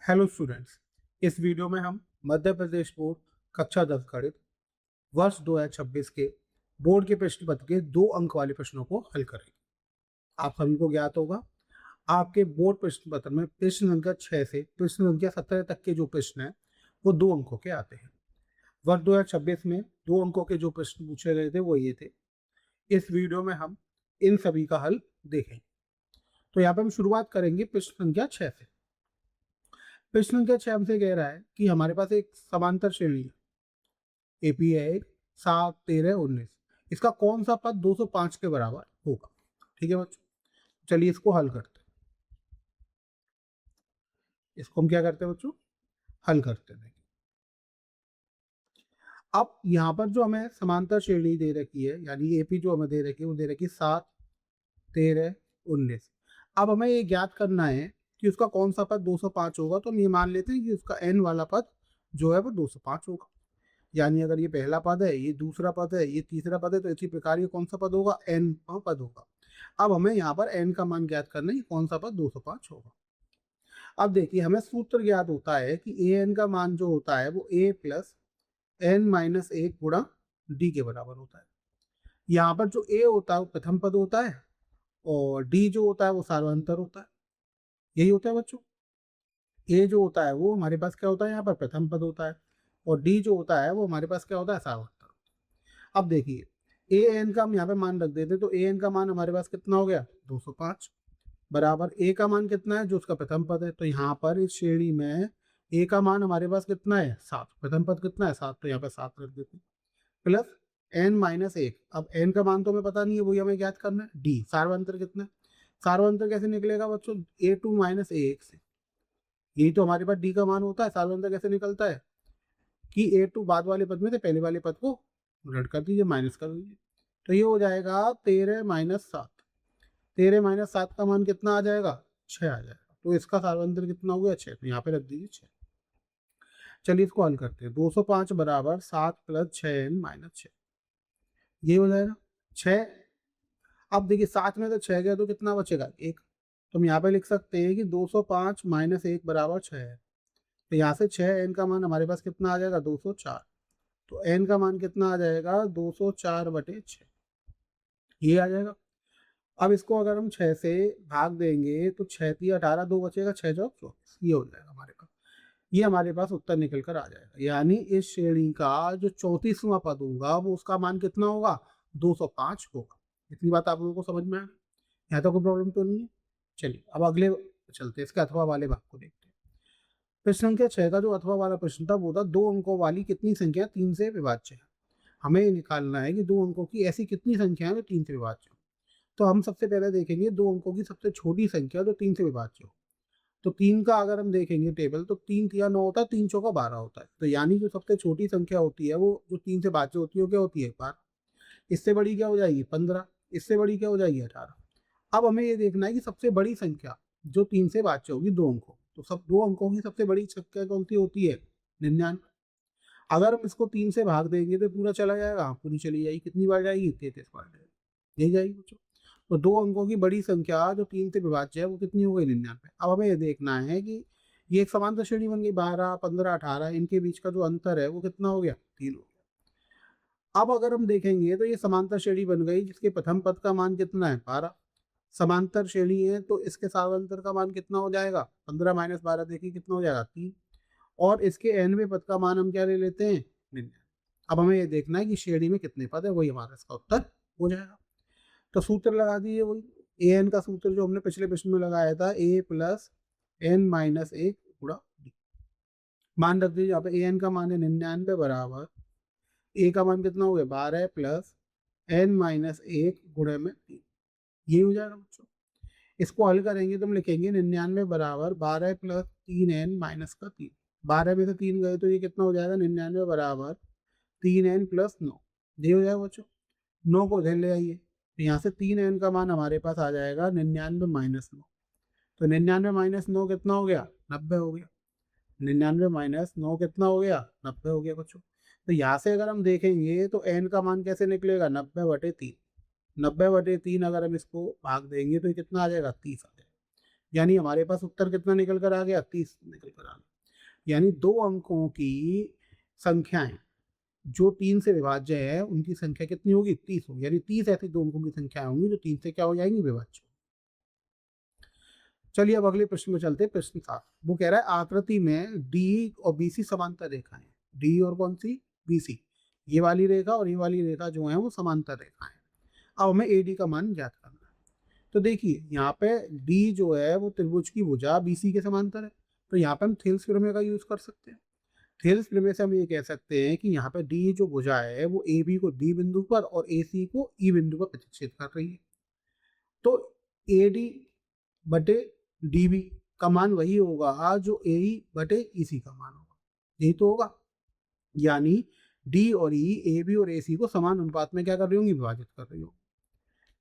Hello students, इस video में हम मध्य प्रदेश बोर्ड कक्षा 10 गणित वर्ष 2026 के बोर्ड के प्रश्न पत्र के 2 अंक वाले प्रश्नों को हल करेंगे। आप सभी को ज्ञात होगा, आपके बोर्ड प्रश्न पत्र में प्रश्न संख्या 6 से प्रश्न संख्या 17 तक के जो प्रश्न हैं वो 2 अंकों के आते हैं। वर्ष 2026 में 2 अंकों के जो प्रश्न पूछे गए थे वो ये थे। इस वीडियो में हम इन सभी का हल देखेंगे। तो यहाँ पे हम शुरुआत करेंगे प्रश्न संख्या 6 से। प्रश्न संख्या 6 हमसे कह रहा है कि हमारे पास एक समांतर श्रेणी है, एपी है 7, 13, 19। इसका कौन सा पद 205 के बराबर होगा। ठीक है बच्चों, चलिए इसको हल करते हैं। इसको हम क्या करते हैं बच्चों, हल करते हैं। अब यहाँ पर जो हमें समांतर श्रेणी दे रखी है, यानी एपी जो हमें दे रखी है वो दे रखी है 7, 13, 19। अब हमें ये ज्ञात करना है कि उसका कौन सा पद 205 होगा। तो हम ये मान लेते हैं कि उसका एन वाला पद जो है वो 205 होगा। यानी अगर ये पहला पद है, ये दूसरा पद है, ये तीसरा पद है, तो इसी प्रकार ये कौन सा पद होगा, एन पद होगा। अब हमें यहाँ पर एन का मान ज्ञात करना है, कौन सा पद 205 होगा। अब देखिए, हमें सूत्र ज्ञात होता है कि ए एन का मान जो होता है वो ए प्लस एन माइनस 1 गुणा डी के बराबर होता है। यहाँ पर जो ए होता है वो प्रथम पद होता है और डी जो होता है वो सार्वंतर होता है। यही होता है बच्चों। ए जो होता है वो हमारे पास क्या होता है, यहाँ पर प्रथम पद होता है, और डी जो होता है वो हमारे पास क्या होता है, सार्वंतर। अब देखिए, ए एन का हम यहाँ पे मान रख देते, तो ए एन का मान हमारे पास कितना हो गया, 205 बराबर ए का मान कितना है, जो उसका प्रथम पद है। तो यहाँ पर इस श्रेणी में ए का मान हमारे पास कितना है, 7। प्रथम पद कितना है, 7, तो यहाँ पे 7 रख देते, प्लस एन माइनस 1। अब एन का मान तो हमें पता नहीं है, वही हमें ज्ञात करना है। डी सार्वंतर कितना है, सार्वंतर कैसे निकलेगा बच्चों, a2 माइनस a1 से। यही तो हमारे पास डी का मान होता है। सार्वंतर कैसे निकलता है कि a2 बाद वाले पद में से पहले वाले पद को रद्द कर दीजिए, माइनस कर दीजिए। तो ये हो जाएगा 13 माइनस 7। 13 माइनस 7 का मान कितना आ जाएगा, 6 आ जाएगा। तो इसका सार्वंतर कितना हो गया, 6। तो यहाँ पे रख दीजिए 6। चलिए इसको हल करते हैं। 205 बराबर 7 प्लस 6n माइनस 6, ये हो जाएगा 6। अब देखिए 7 में तो 6 गया तो कितना बचेगा, 1। तो हम यहाँ पे लिख सकते हैं कि 205 माइनस 1 बराबर 6 है। तो यहाँ से 6 एन का मान हमारे पास कितना आ जाएगा, 204। तो एन का मान कितना आ जाएगा, 204/6, ये आ जाएगा। अब इसको अगर हम 6 से भाग देंगे तो 6 × 18, 2 बचेगा, 6 × 24, ये हो जाएगा हमारे पास। ये हमारे पास उत्तर निकल कर आ जाएगा। यानी इस श्रेणी का जो 34वां पद होगा वो उसका मान कितना होगा, 205 होगा। इतनी बात आप लोगों को समझ में आ गई, यहाँ तो कोई प्रॉब्लम तो नहीं है। चलिए अब अगले चलते हैं, इसके अथवा वाले भाग को देखते हैं। प्रश्न संख्या 6 का जो अथवा वाला प्रश्न था वो था 2 अंकों वाली कितनी संख्या 3 से विभाज्य है। हमें ये निकालना है कि 2 अंकों की ऐसी कितनी संख्या है जो 3 से विभाज्य हो। तो हम सबसे पहले देखेंगे 2 अंकों की सबसे छोटी संख्या जो 3 से विभाज्य हो। तो 3 का अगर हम देखेंगे टेबल, तो 3 × 9 होता है, 3 × 4 = 12 होता है। तो यानी जो सबसे छोटी संख्या होती है वो जो 3 से भाज्य होती है वो क्या होती है, 12। इससे बड़ी क्या हो जाएगी, 15। इससे बड़ी क्या हो जाएगी, 18। अब हमें ये देखना है कि सबसे बड़ी संख्या जो 3 से भाज्य होगी 2 अंकों, तो सब 2 अंकों की सबसे बड़ी संख्या कौन सी होती है, 99। अगर हम इसको 3 से भाग देंगे तो पूरा चला जाएगा, पूरी चली जाएगी। कितनी बार जाएगी, 33 बार जाएगी, यही जाएगी बच्चों। तो 2 अंकों की बड़ी संख्या जो 3 से विभाज्य है वो कितनी हो गई, 99। अब हमें ये देखना है कि ये एक समांतर श्रेणी बन गई, 12, 15, 18, इनके बीच का जो अंतर है वो कितना हो गया, 3 हो गया। अब अगर हम देखेंगे तो ये समांतर श्रेणी बन गई जिसके प्रथम पद का मान कितना है, 12। समांतर श्रेणी है तो इसके सार्वंतर का मान कितना हो जाएगा, 15 माइनस 12 देखिए कितना हो जाएगा, 3। और इसके nवें पद का मान हम क्या ले लेते हैं, 99। अब हमें ये देखना है कि श्रेणी में कितने पद है, वही हमारा इसका उत्तर हो जाएगा। तो सूत्र लगा दीजिए, वही ए एन का सूत्र जो हमने पिछले प्रश्न में लगाया था, ए प्लस एन माइनस 1 गुणा डी। मान रख दीजिए यहाँ पे, ए एन का मान है 99 बराबर ए का मान कितना हो गया, 12 प्लस एन माइनस 1 गुणे में 3, ये हो जाएगा बच्चों। इसको हल करेंगे तो हम लिखेंगे 99 बराबर 12 प्लस 3n माइनस का 3। 12 में से 3 गए तो ये कितना हो जाएगा, 99 बराबर 3n प्लस 9, ये हो जाएगा बच्चों। 9 को इधर ले आइए, तो यहाँ से 3n का मान हमारे पास आ जाएगा 99 माइनस 9। तो 99 माइनस 9 कितना हो गया, 90 हो गया। 99 माइनस 9 कितना हो गया, 90 हो गया बच्चों। तो यहाँ से अगर हम देखेंगे तो n का मान कैसे निकलेगा, 90/3। 90/3 अगर हम इसको भाग देंगे तो ये कितना आ जाएगा, 30 आ जाएगा। यानी हमारे पास उत्तर कितना निकल कर आ गया, 30 निकल कर आ गया। यानी दो अंकों की संख्याएं जो 3 से विभाज्य है उनकी संख्या कितनी होगी, 30 होगी। यानी 30 ऐसी दो अंकों की संख्या होंगी जो 3 से क्या हो जाएंगी, विभाज्य। चलिए अब अगले प्रश्न में चलते हैं। प्रश्न 7 वो कह रहा है आकृति में डी और बीसी समांतर रेखाएं। डी और कौन सी, बीसी। ये वाली रेखा और ये वाली रेखा जो है वो समांतर रेखा है। अब हमें एडी का मान ज्ञात करना है। तो देखिए यहाँ पे डी जो है वो त्रिभुज की भुजा बीसी के समांतर है, तो यहाँ पे हम थेल्स प्रमेय का यूज कर सकते हैं। थेल्स प्रमेय से हम ये कह सकते हैं कि यहाँ पे डी जो भुजा है वो ए बी को डी बिंदु पर और ए सी को ई बिंदु पर प्रतिच्छेद कर रही है। तो ए डी बटे डी बी का मान वही होगा जो ए ई बटे ई सी का मान होगा, यही तो होगा। यानी डी और ई ए बी और ए सी को समान अनुपात में क्या कर रही होंगी, विभाजित कर रही होंगी।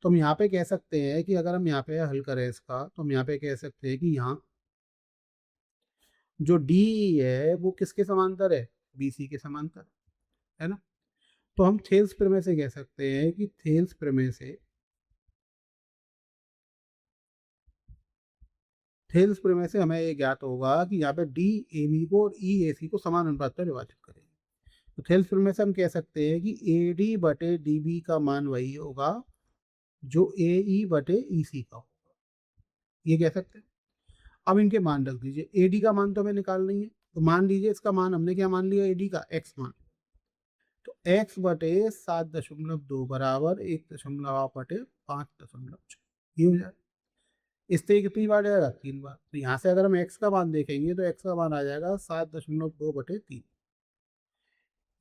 तो हम यहाँ पे कह सकते हैं कि अगर हम यहाँ पे हल करें इसका, तो हम यहाँ पे कह सकते हैं कि यहाँ जो डी है वो किसके समांतर है, बीसी के समांतर है ना। तो हम थेल्स प्रमेय से कह सकते हैं कि थेल्स प्रमेय से हमें ये ज्ञात होगा कि यहाँ पे डी ए बी को और ई ए सी को समान अनुपात में विभाजित करेंगे। तो थेल्स प्रमेय से हम कह सकते हैं कि ए डी बटे डी बी का मान वही होगा जो ए ई बटे ई सी का होगा, ये कह सकते हैं। अब इनके मान रख दीजिए। ए डी का मान तो हमें निकालना ही है, तो मान लीजिए इसका मान हमने क्या मान लिया, ए डी का एक्स मान। तो एक्स बटे 7.2 बराबर 1.8 बटे 5.6, ये हो जाएगा। इससे कितनी बार जाएगा, 3 बार। तो यहाँ से अगर हम x का मान देखेंगे तो x का मान आ जाएगा 7.2 बटे 3।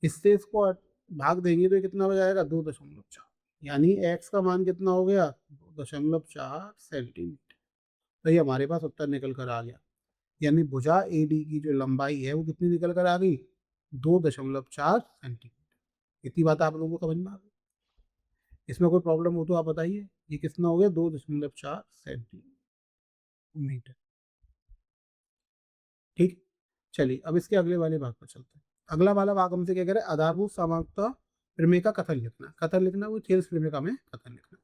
इससे इसको भाग देंगे तो कितना हो जाएगा, 2.4। यानी x का मान कितना हो गया, 2.4 सेंटीमीटर। तो ये हमारे पास उत्तर निकल कर आ गया। यानी भुजा ए डी की जो लंबाई है वो कितनी निकल कर आ गई, 2.4 सेंटीमीटर। इतनी बात आप लोगों को समझ में आ गई। इसमें कोई प्रॉब्लम हो तो आप बताइए। ये कितना हो गया, 2.4 सेंटीमीटर। ठीक, चलिए अब इसके अगले वाले भाग पर चलते हैं। अगला वाला भाग हमसे क्या कह रहा है, आधारभूत समानता प्रमेय का कथन लिखना। कथन लिखना वो थेल्स प्रमेय का हमें कथन लिखना।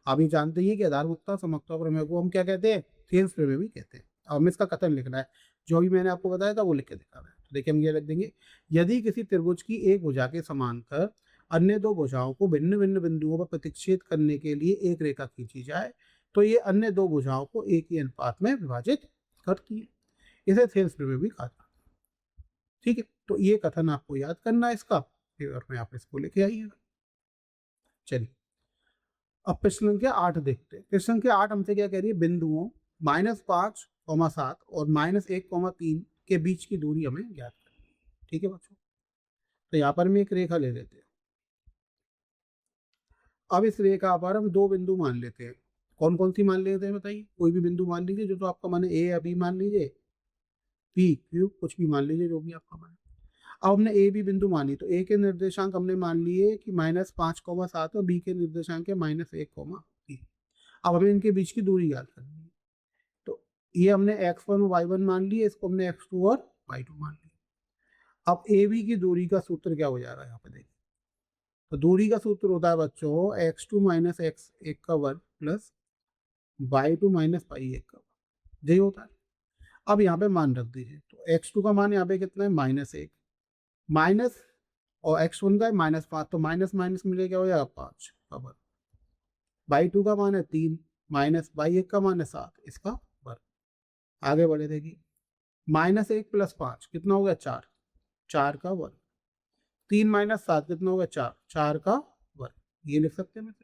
आप ये जानते हैं कि आधारभूतता समकता प्रमेय को हम क्या कहते हैं, थेल्स प्रमेय भी कहते हैं। अब हमें इसका कथन लिखना है, जो भी मैंने आपको बताया था वो लिख के दिखा रहा है। तो देखिए हम ये लिख देंगे, यदि किसी त्रिभुज की एक भुजा के समांतर अन्य दो भुजाओं को भिन्न भिन्न बिंदुओं पर प्रतिच्छेद करने के लिए एक रेखा खींची जाए तो ये अन्य दो भुजाओं को एक ही अनुपात में विभाजित करती है। इसे थेल्स प्रमेय भी कहा जाता है। ठीक है, तो ये कथन आपको याद करना है इसका, फिर में आप इसको लेके आइएगा। चलिए अब प्रश्न संख्या 8 देखते हैं। प्रश्न संख्या 8 हमसे क्या कह रही है, बिंदुओं -5, 7 और -1, 3 के बीच की दूरी हमें ज्ञात करनी है। ठीक है बच्चों, तो यहाँ पर हम एक रेखा ले लेते हैं। अब इस रेखा पर हम दो बिंदु मान लेते हैं। कौन कौन सी मान लेते हैं बताइए, कोई भी बिंदु मान लीजिए जो तो आपका मन है, ए या बी मान लीजिए, पी क्यू कुछ भी मान लीजिए, जो भी आपका मन है। अब हमने ए बी बिंदु मानी, तो ए के निर्देशांक हमने मान लिए कि -5, 7 और बी के निर्देशांक है -1, 3। अब हमें इनके बीच की दूरी ज्ञात करनी है। तो ये हमने x1 और y1 मान लिए, इसको हमने x2 और y2 मान लिया। अब ए बी की दूरी का सूत्र क्या हो जाएगा, यहाँ पे देखिए। तो दूरी का सूत्र होता है बच्चों x2 - x1 का वर्ग प्लस y2 - y1 का वर्ग, यही होता है। अब यहाँ पे मान रख दीजिए, तो x2 का मान यहाँ पे कितना है, -1 माइनस, और x1 का है -5, तो माइनस माइनस मिले क्या हो जाएगा, 5 का वर्ग। y2 का मान है 3 माइनस y1 का मान है 7, इसका वर्ग। आगे बढ़े देखिए, -1 + 5 कितना हो गया, 4, 4 का वर्ग। 3 - 7 कितना हो गया, 4, 4 का वर्ग। ये लिख सकते हैं मैं,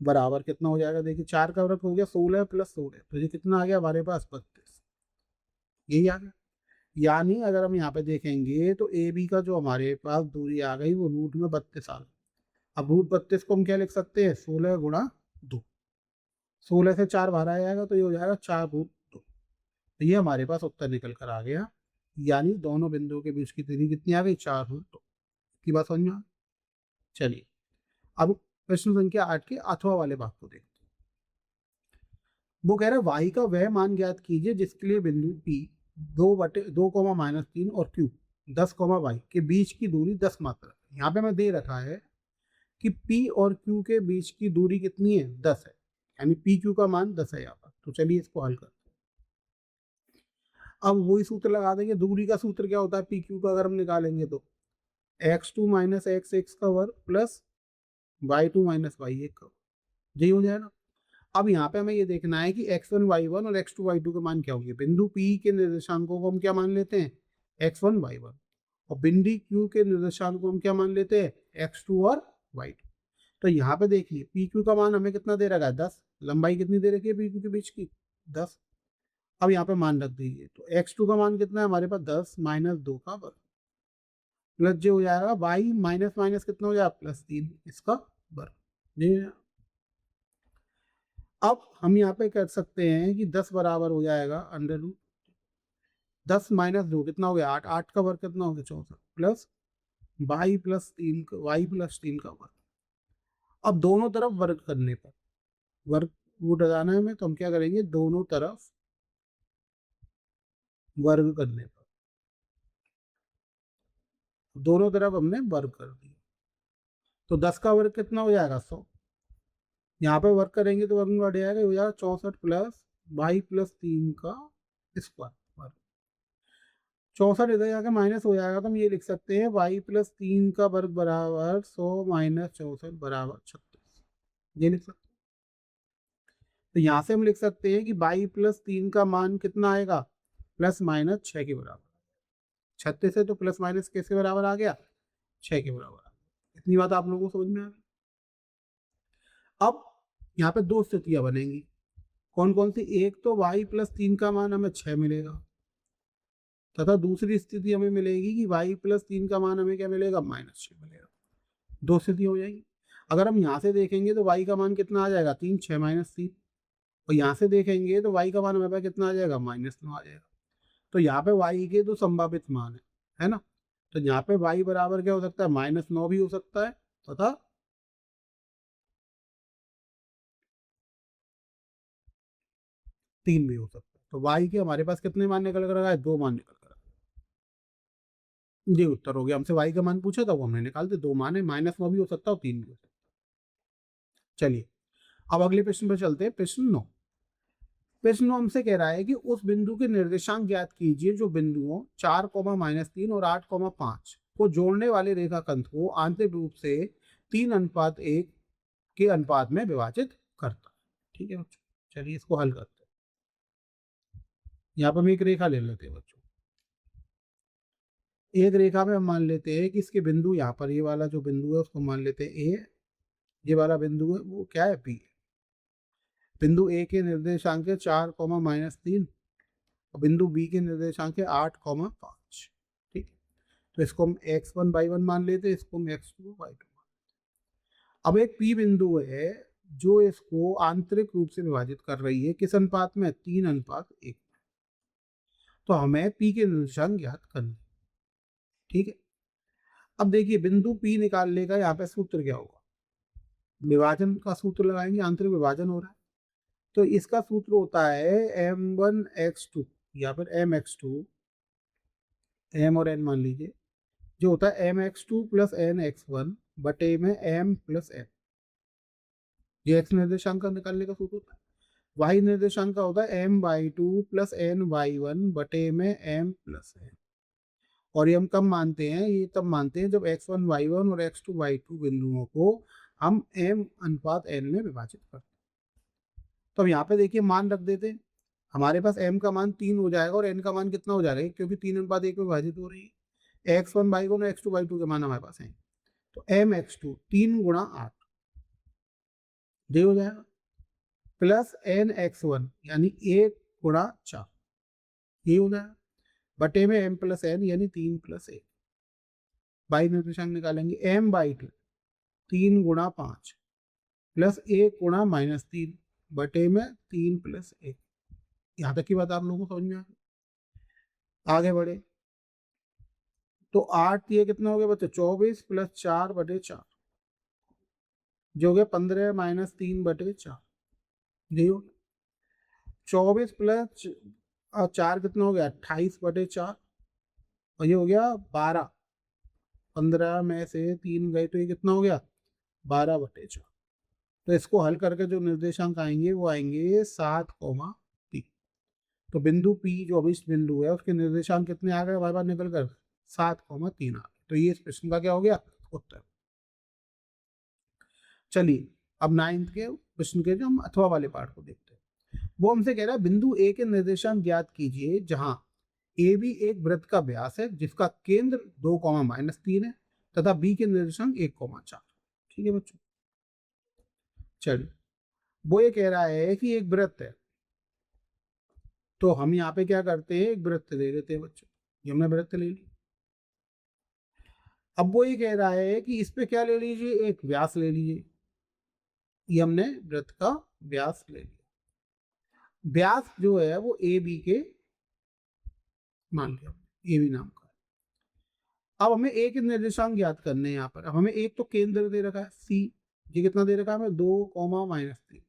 बराबर कितना हो जाएगा, देखिए 4 का वर्ग हो गया 16 + 16, तो ये कितना आ गया हमारे पास, 32। यही आ गया। यानी अगर हम यहाँ पे देखेंगे तो ए बी का जो हमारे पास दूरी आ गई वो रूट में 32 आ गई। अब रूट 32 को हम क्या लिख सकते हैं, 16 × 2। 16 से 4 बाहर आ जाएगा तो ये हो जाएगा 4√2। तो ये हमारे पास उत्तर निकल कर आ गया। यानी दोनों बिंदुओं के बीच की दूरी कितनी आ गई, 4√2 की बात समझ में आ गई। चलिए अब प्रश्न संख्या 8 के अथवा वाले भाग को देखते हैं। वो कह रहा है वाई का वह मान ज्ञात कीजिए जिसके लिए बिंदु पी 2/2, और क्यू 10, y के बीच की दूरी 10 मात्रा। यहाँ पे मैं दे रखा है कि P और Q के बीच की दूरी कितनी है, 10 है। यानी पी क्यू का मान 10 है यहाँ पर। तो चलिए इसको हल करते हैं। अब वही सूत्र लगा देंगे, दूरी का सूत्र क्या होता है पी क्यू का, अगर हम निकालेंगे तो x2 माइनस एक्स एक्स का वर्ग प्लस y2 माइनस वाई एक का, यही हो जाएगा। अब यहाँ पे हमें ये देखना है कि x1 y1 और x2 y2 के मान क्या होंगे। बिंदु P के निर्देशांकों को हम क्या मान लेते हैं, x1 y1, और बिंदु Q के निर्देशांक को हम क्या मान लेते हैं, x2 और y2। तो यहाँ पे देखिए पी क्यू का मान हमें कितना दे रखा है, 10। लंबाई कितनी दे रखी है पी क्यू के बीच की, 10। अब यहाँ पे मान रख दीजिए, तो x2 का मान कितना है हमारे पास, 10 माइनस 2 का वर्ग, प्लस जो हो जाएगा y माइनस माइनस कितना हो जाएगा, +3 इसका वर्ग। ये अब हम यहाँ पे कर सकते हैं कि 10 बराबर हो जाएगा अंडर रूट 10 माइनस 2 कितना हो गया, 8, 8 का वर्ग कितना हो गया, 64, प्लस y प्लस 3 का वर्ग। अब दोनों तरफ वर्ग करने पर, वर्ग रूट हटाना है हमें, तो हम क्या करेंगे, दोनों तरफ वर्ग करने पर, दोनों तरफ हमने वर्ग कर दिया, तो 10 का वर्ग कितना हो जाएगा, 100। यहाँ पे वर्ग करेंगे तो वर्ग में बढ़ जाएगा, हो जाएगा 64 प्लस y प्लस 3 का स्क्वायर वर्ग। 64 इधर जाकर माइनस हो जाएगा, तो हम ये लिख सकते हैं y प्लस 3 का वर्ग बराबर 100 माइनस 64 बराबर 36, ये लिख सकते हैं। तो यहाँ से हम लिख सकते हैं कि y प्लस 3 का मान कितना आएगा, प्लस माइनस 6 के बराबर। 36 है तो प्लस माइनस किसके बराबर आ गया, 6 के बराबर आ गया। इतनी बात आप लोगों को समझ में आ गई। अब यहाँ पे दो स्थितियां बनेंगी, कौन कौन सी, एक तो y प्लस 3 का मान हमें 6 मिलेगा, तथा दूसरी स्थिति हमें मिलेगी कि y प्लस 3 का मान हमें क्या मिलेगा, -6 मिलेगा। दो स्थिति हो जाएगी। अगर हम यहाँ से देखेंगे तो y का मान कितना आ जाएगा, 3, 6 माइनस 3, और यहाँ से देखेंगे तो y का मान हमें पास कितना आ जाएगा, -9 आ जाएगा। तो यहाँ पे y के तो संभावित मान है ना, तो यहाँ पे y बराबर क्या हो सकता है, -9 भी हो सकता है, तथा 3 भी हो सकता है। तो y के हमारे पास कितने मान निकल कर आए, 2 मान निकल कर आए। ये उत्तर हो गया। हमसे y का मान पूछा था वो हमने निकाल दिया, 2 मान है, -9 भी हो सकता है और 3 भी हो सकता है। चलिए अब अगले प्रश्न पर चलते हैं, प्रश्न 9। प्रश्न हमसे कह रहा है कि उस बिंदु के निर्देशांक ज्ञात कीजिए जो बिंदुओं 4, -3 और 8, 5 को जोड़ने वाले रेखाखंड को आंतरिक रूप से 3:1 के अनुपात में विभाजित करता है। ठीक है बच्चों, चलिए इसको हल करते हैं। यहाँ पर हम एक रेखा ले लेते हैं बच्चों। एक रेखा में हम मान लेते हैं कि इसके बिंदु, यहाँ पर ये वाला जो बिंदु है उसको मान लेते हैं ए, ये वाला बिंदु है वो क्या है, बी। बिंदु ए के निर्देशांक है 4, -3, और बिंदु बी के निर्देशांक है 8, 5। ठीक है, तो इसको हम x1 y1 मान लेते हैं, इसको हम x2 y2 मान लेते हैं। अब एक पी बिंदु है जो इसको आंतरिक रूप से विभाजित कर रही है, किस अनुपात में, 3:1। तो हमें पी के निर्देशांक ज्ञात करने। ठीक है, अब देखिए बिंदु पी निकालने का यहाँ पे सूत्र क्या होगा, विभाजन का सूत्र लगाएंगे, आंतरिक विभाजन हो रहा है, तो इसका सूत्र होता है m1x2, या फिर mx2, m और n मान लीजिए, जो होता है mx2 प्लस nx1 बटे में m प्लस n। ये x निर्देशांक का निकालने का सूत्र होता है। y निर्देशांक का होता है m/2 प्लस ny1 बटे में m प्लस n। और ये हम कब मानते हैं, ये तब मानते हैं जब x1 y1 और x2 y2 बिंदुओं को हम m/n में विभाजित करते हैं। तो अब यहाँ पे देखिए मान रख देते हैं, हमारे पास m का मान 3 हो जाएगा और n का मान कितना हो जाएगा, क्योंकि 3:1 में विभाजित हो रही है। x1 y1 और x2 y2 के मान हमारे पास हैं, तो mx2 3 गुणा 8 ये हो जाएगा, प्लस nx1 यानी 1 गुणा 4 ये हो जाएगा, बटे में m प्लस n यानी 3 प्लस 1। y निर्देशांक निकालेंगे, m/2 3 गुणा 5 प्लस 1 गुणा -3 बटे में 3 प्लस 1। यहाँ तक की बात आप लोगों को समझ में आ गई। आगे बढ़े तो 8 ये कितना हो गया बच्चे, 24 प्लस 4 बटे 4 जो हो गया 15 माइनस 3 बटे 4, ये हो 24 प्लस 4 कितना हो गया, 28 बटे 4, और ये हो गया 12। 15 में से 3 गए तो ये कितना हो गया, 12 बटे 4। तो इसको हल करके जो निर्देशांक आएंगे वो आएंगे 7,3। तो बिंदु P जो अभिष्ट बिंदु है उसके निर्देशांक कितने आ गए बार बार निकल कर 7,3 आ गए। तो ये इस प्रश्न का क्या हो गया उत्तर। चलिए अब 9th के प्रश्न के जो हम अथवा वाले पार्ट को देखते हैं। वो हमसे कह रहा है बिंदु A के निर्देशांक ज्ञात कीजिए जहां ए बी एक वृत्त का व्यास है जिसका केंद्र 2,-3 है तथा बी के निर्देशांक 1,4। ठीक है बच्चों। चलिए वो ये कह रहा है कि एक वृत्त है, तो हम यहाँ पे क्या करते हैं, एक वृत्त ले लेते हैं बच्चों। ये हमने वृत्त ले ली। अब वो ये कह रहा है कि इस पे क्या ले लीजिए, एक व्यास ले लीजिए। ये हमने वृत्त का व्यास ले लिया। व्यास जो है वो ए बी के मान लिया, ए बी नाम का। अब हमें एक निर्देशांक ज्ञात करने हैं यहाँ पर। अब हमें एक तो केंद्र दे रखा है सी, ये कितना दे रखा है हमें 2,-3,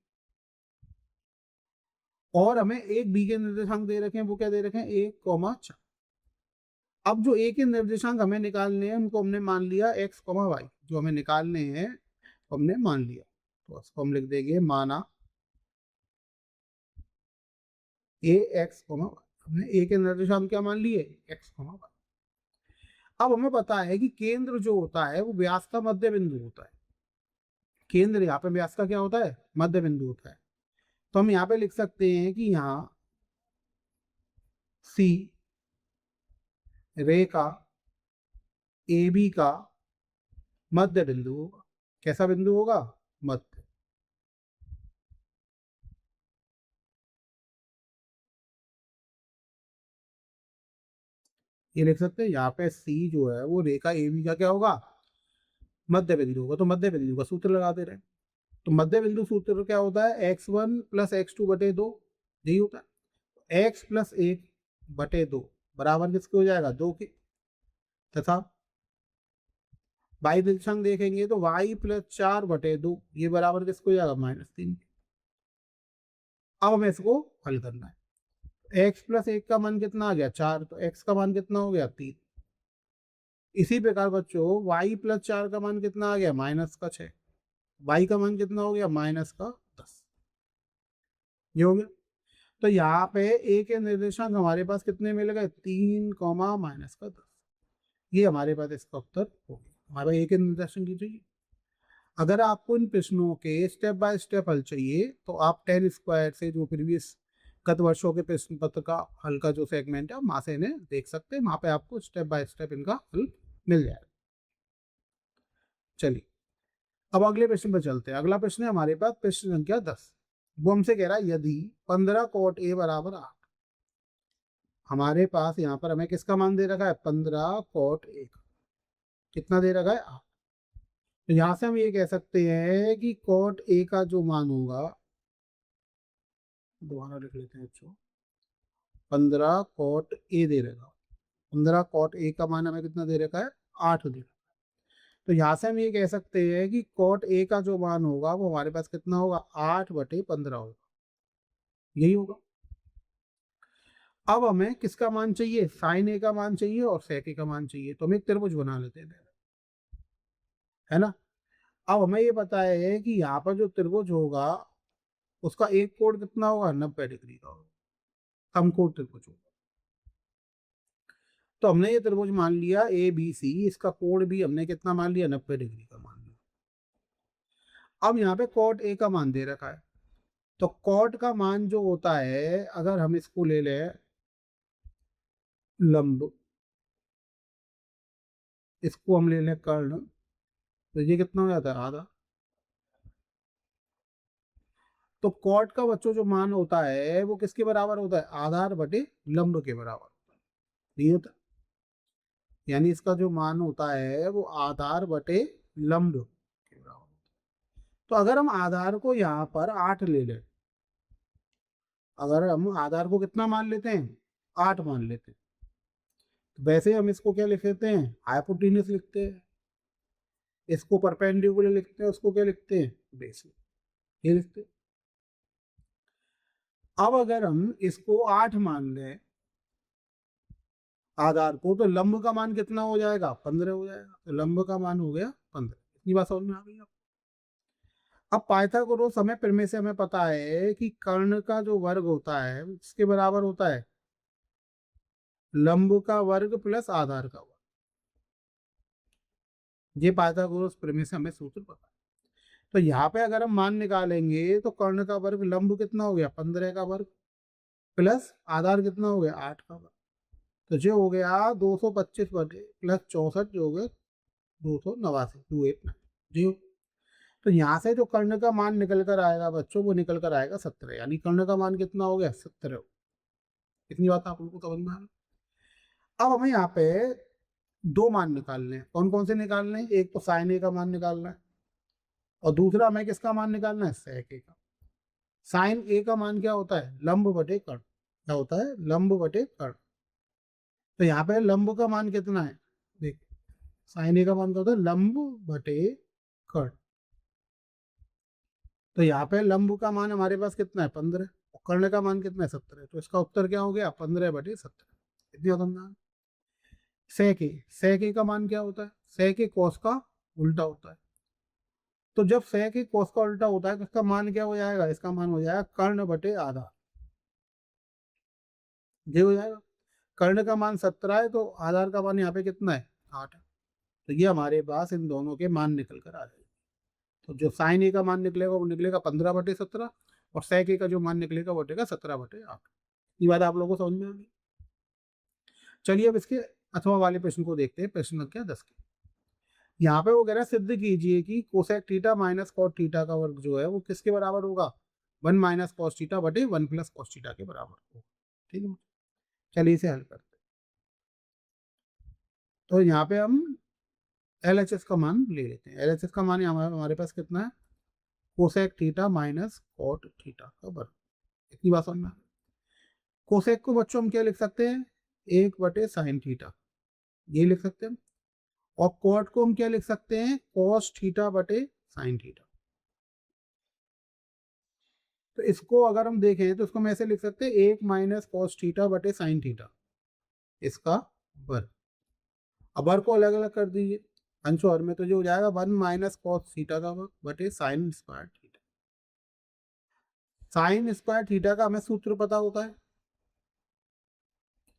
और हमें एक बी के निर्देशांक दे रखे हैं, वो क्या दे रखे हैं 1,4। अब जो ए के निर्देशांक हमें निकालने हैं उनको हमने मान लिया x, y। जो हमें निकालने हैं हमने मान लिया, तो इसको हम लिख देंगे माना a x, y। हमने ए के निर्देशांक क्या मान लिए x, y। अब हमें पता है कि केंद्र जो होता है वो व्यास का मध्य बिंदु होता है। केंद्र यहाँ पे व्यास का क्या होता है मध्य बिंदु होता है। तो हम यहाँ पे लिख सकते हैं कि यहाँ सी रेखा ए बी का मध्य बिंदु होगा। कैसा बिंदु होगा मध्य। ये लिख सकते हैं यहाँ पे सी जो है वो रेखा ए बी का क्या होगा मध्य बिंदु होगा। तो मध्य बिंदु का सूत्र लगा दे रहे हैं। तो मध्य बिंदु सूत्र क्या होता है x1 + x2 बटे 2, यही होता है। x + 1 बटे 2 बराबर किसके हो जाएगा 2 के, तथा y निर्देशांक देखेंगे तो y + 4 बटे 2 ये बराबर किसको हो जाएगा -3 के। अब हमें इसको हल करना है। x + 1 का मान कितना आ गया 4, तो x का मान कितना हो गया 3। इसी प्रकार बच्चों y + 4 का मान कितना आ गया -6, y का मान कितना हो गया -10। ये हो गया। तो यहाँ पे a के निर्देशांक हमारे पास कितने मिल गए 3, -10। ये हमारे पास इसका उत्तर हो गया। हमारे पास a के निर्देशांक की चाहिए। अगर आपको इन प्रश्नों के स्टेप बाय स्टेप हल चाहिए तो आप 10 स्क्वायर से जो प्रीवियस गत वर्षों के प्रश्न पत्र का हल का जो सेगमेंट है वहां से इन्हें देख सकते हैं। वहां पे आपको स्टेप बाय स्टेप इनका हल मिल जाएगा। चलिए अब अगले प्रश्न पर चलते हैं। अगला प्रश्न है हमारे पास प्रश्न संख्या 10। वो हमसे कह रहा है यदि 15 cot a बराबर 8, हमारे पास यहाँ पर हमें किसका मान दे रखा है 15 cot a का कितना दे रखा है 8। तो यहाँ से हम ये कह सकते हैं कि cot a का जो मान होगा, दोबारा लिख लेते हैं बच्चों, 15 cot a दे रखा, 15 cot a का मान हमें कितना दे रखा है 8 दे रखा है। तो यहाँ से हम ये कह सकते हैं कि cot a का जो मान होगा वो हमारे पास कितना होगा 8/15 होगा, यही होगा। अब हमें किसका मान चाहिए sin a का मान चाहिए और sec a का मान चाहिए। तो हम एक त्रिभुज बना लेते हैं, है ना। अब हमें ये पता है कि यहाँ पर जो त्रिभुज होगा उसका एक कोण कितना होगा 90 डिग्री का होगा, समकोण त्रिभुज होगा। तो हमने ये त्रिभुज मान लिया ए बी सी, इसका कोण भी हमने कितना मान लिया 90 डिग्री का मान लिया। अब यहाँ पे cot a का मान दे रखा है, तो cot का मान जो होता है अगर हम इसको ले लें लंब, इसको हम ले लें कर्ण, तो ये कितना हो जाता है आधा। तो cot का बच्चों जो मान होता है वो किसके बराबर होता है आधार बटे लंब के बराबर होता है, ये होता है। यानी इसका जो मान होता है वो आधार बटे लंब के बराबर होता है। तो अगर हम आधार को यहाँ पर 8 ले लें, अगर हम आधार को कितना मान लेते हैं 8 मान लेते हैं, तो वैसे हम इसको क्या लिख लेते हैं हाइपोटेन्यूज लिखते हैं, इसको परपेंडिकुलर लिखते हैं, उसको क्या लिखते हैं बेस, ये लिखते हैं। अब अगर हम इसको 8 मान लें आधार को, तो लंब का मान कितना हो जाएगा 15 हो जाएगा। तो लंब का मान हो गया 15। इतनी बात समझ में आ गई आपको। अब पाइथागोरस हमें फिर से हमें पता है कि कर्ण का जो वर्ग होता है इसके बराबर होता है लंब का वर्ग प्लस आधार का वर्ग। ये पाइथागोरस प्रमेय से हमें सूत्र पता है। तो यहाँ पे अगर हम मान निकालेंगे तो कर्ण का वर्ग लंब कितना हो गया 15 का वर्ग प्लस आधार कितना हो गया 8 का वर्ग। तो जो हो गया 225 बटे प्लस 64 जो हो गया 289 289 जी। तो यहाँ से जो कर्ण का मान निकल कर आएगा बच्चों वो निकल कर आएगा 17, यानी कर्ण का मान कितना हो गया 17। इतनी बात आप लोगों को समझ में आ गई। अब हमें यहाँ पे दो मान निकालने हैं। कौन कौन से निकालने हैं? एक तो साइन ए का मान निकालना है और दूसरा हमें किसका मान निकालना है सेक ए का। साइन ए का मान क्या होता है लंब बटे कर्ण। क्या होता है लंब बटे कर्ण। तो यहाँ पे लंब का मान कितना है देख साइन ए का मान क्या होता है लंब बटे कर्ण। तो यहाँ पे लंब का मान हमारे पास कितना है 15 और कर्ण का मान कितना है 17। तो इसका उत्तर क्या हो गया 15 बटे 17। इतनी समझना। सेक ए का मान क्या होता है सेक ए कोस का उल्टा होता है। तो जब सेक ए कोस का उल्टा होता है तो इसका मान क्या हो जाएगा इसका मान हो जाएगा कर्ण बटे आधा। ये हो जाएगा। कर्ण का मान 17 है तो आधार का मान यहाँ पे कितना है 8 है। तो ये हमारे पास इन दोनों के मान निकल कर आ जाएंगे। तो जो साइन ए का मान निकलेगा वो निकलेगा 15 बटे 17 और सेक ए का जो मान निकलेगा वो निकलेगा 17 बटे 8। ये बात आप लोगों को समझ में आ गई। चलिए अब इसके अथवा वाले प्रश्न को देखते हैं। प्रश्न संख्या 10 के यहाँ पे वो कह रहा है सिद्ध कीजिए कि cosec theta minus cot theta का वर्ग जो है वो किसके बराबर होगा 1 माइनस कॉस थीटा बटे 1 प्लस कॉस थीटा के बराबर होगा। ठीक है चलिए इसे हल करते हैं। तो यहाँ पे हम LHS का मान ले लेते हैं। LHS का मान हमारे पास कितना है cosec theta minus cot theta का वर्ग। इतनी बात समझ में। कोसेक को बच्चों हम क्या लिख सकते हैं 1 बटे साइन थीटा ये लिख सकते हैं और कॉट को हम क्या लिख सकते हैं कॉस थीटा बटे साइन थीटा। तो इसको अगर हम देखें तो इसको हम ऐसे लिख सकते हैं 1 माइनस कॉस थीटा बटे साइन थीटा इसका वर्ग। अब वर्ग को अलग अलग कर दीजिए अंश और में तो जो हो जाएगा 1 माइनस कॉस थीटा का वर्ग बटे sine square theta. Sine square theta का हमें सूत्र पता होता है।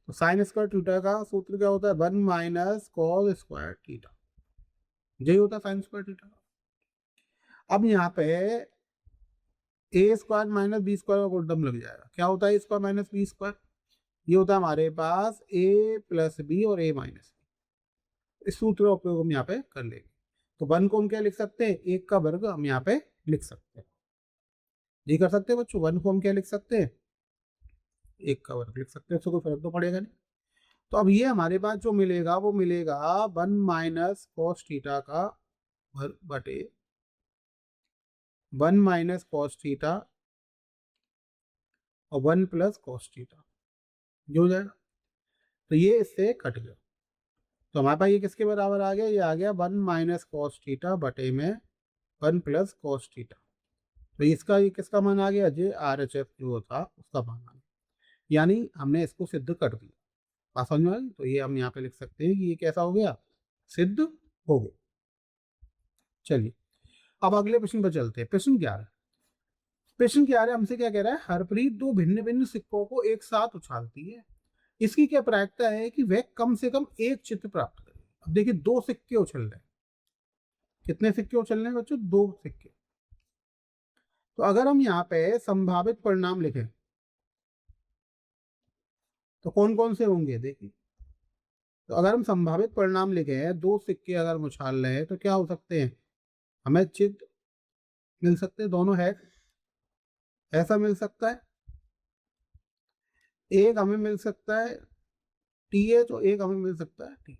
तो साइन स्क्वायर थीटा का सूत्र क्या होता है 1 माइनस कॉस स्क्वायर थीटा। यही होता है साइन स्क्वायर थीटा। अब यहाँ पे ए स्क्वायर माइनस बी स्क्वायर का कोटम लग जाएगा। क्या होता है ए स्क्वायर माइनस बी स्क्वायर ये होता है हमारे पास ए प्लस बी और ए माइनस बी। इस सूत्र का उपयोग हम यहाँ पे कर लेंगे। तो 1 को हम क्या लिख सकते हैं 1 का वर्ग हम यहाँ पे लिख सकते हैं। ये कर सकते हैं बच्चों 1 को हम क्या लिख सकते हैं 1 का वर्ग लिख सकते हैं। उससे कोई फर्क तो पड़ेगा नहीं। तो अब ये हमारे पास जो मिलेगा वो मिलेगा 1 माइनस कॉस थीटा का वर्ग बटे 1 माइनस कॉस थीटा और 1 प्लस कॉस थीटा जो हो जाएगा। तो ये इससे कट गया। तो हमारे पास ये किसके बराबर आ गया ये आ गया 1 माइनस कॉस थीटा बटे में 1 प्लस कॉस थीटा। तो इसका ये किसका मान आ गया जे RHS जो था उसका मान आ गया। यानी हमने इसको सिद्ध कर दिया। बात समझ में आ गई। तो ये हम यहाँ पे लिख सकते हैं कि ये कैसा हो गया सिद्ध हो गया। चलिए अब अगले प्रश्न पर चलते हैं। प्रश्न 11 हमसे क्या कह रहा है हरप्रीत दो भिन्न भिन्न सिक्कों को एक साथ उछालती है। इसकी क्या प्रायिकता है कि वह कम से कम एक चित्र प्राप्त करे। अब देखिए 2 सिक्के उछल रहे हैं। कितने सिक्के उछल रहे हैं बच्चों 2 सिक्के। तो अगर हम यहाँ पे संभावित परिणाम लिखें तो कौन कौन से होंगे देखिए। तो अगर हम संभावित परिणाम लिखे 2 सिक्के अगर हम उछाल रहे हैं तो क्या हो सकते हैं हमें चित्र मिल सकते हैं। दोनों है ऐसा मिल सकता है। एक हमें मिल सकता है TH और एक हमें मिल सकता है T।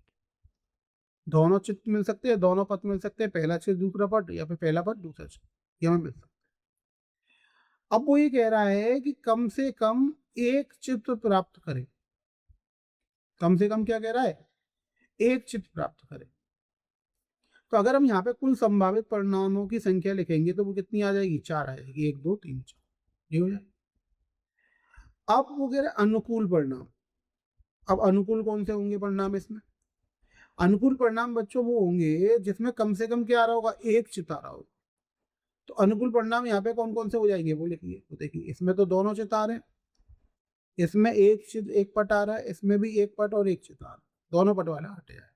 दोनों चित्र मिल सकते हैं दोनों पद मिल सकते हैं पहला चित्र दूसरा पद या फिर पहला पद दूसरा चित्र ये हमें मिल सकता है। अब वो ये कह रहा है कि कम से कम एक चित्र प्राप्त करें। कम से कम क्या कह रहा है एक चित्र प्राप्त करें। तो अगर हम यहाँ पे कुल संभावित परिणामों की संख्या लिखेंगे तो वो कितनी आ जाएगी 4 आ जाएगी 1 2 3 4 ये हो जाएगा। अब वो कह रहे अनुकूल परिणाम। अब अनुकूल कौन से होंगे परिणाम इसमें अनुकूल परिणाम बच्चों वो होंगे जिसमें कम से कम क्या आ रहा होगा एक चित्र आ रहा होगा। तो अनुकूल परिणाम यहाँ पे कौन कौन से हो जाएंगे वो लिखिए। तो देखिए इसमें तो दोनों चित आ रहे हैं, इसमें एक चित एक पट आ रहा है, इसमें भी एक पट और एक चित आ रहा है, दोनों पट वाला हट जाए।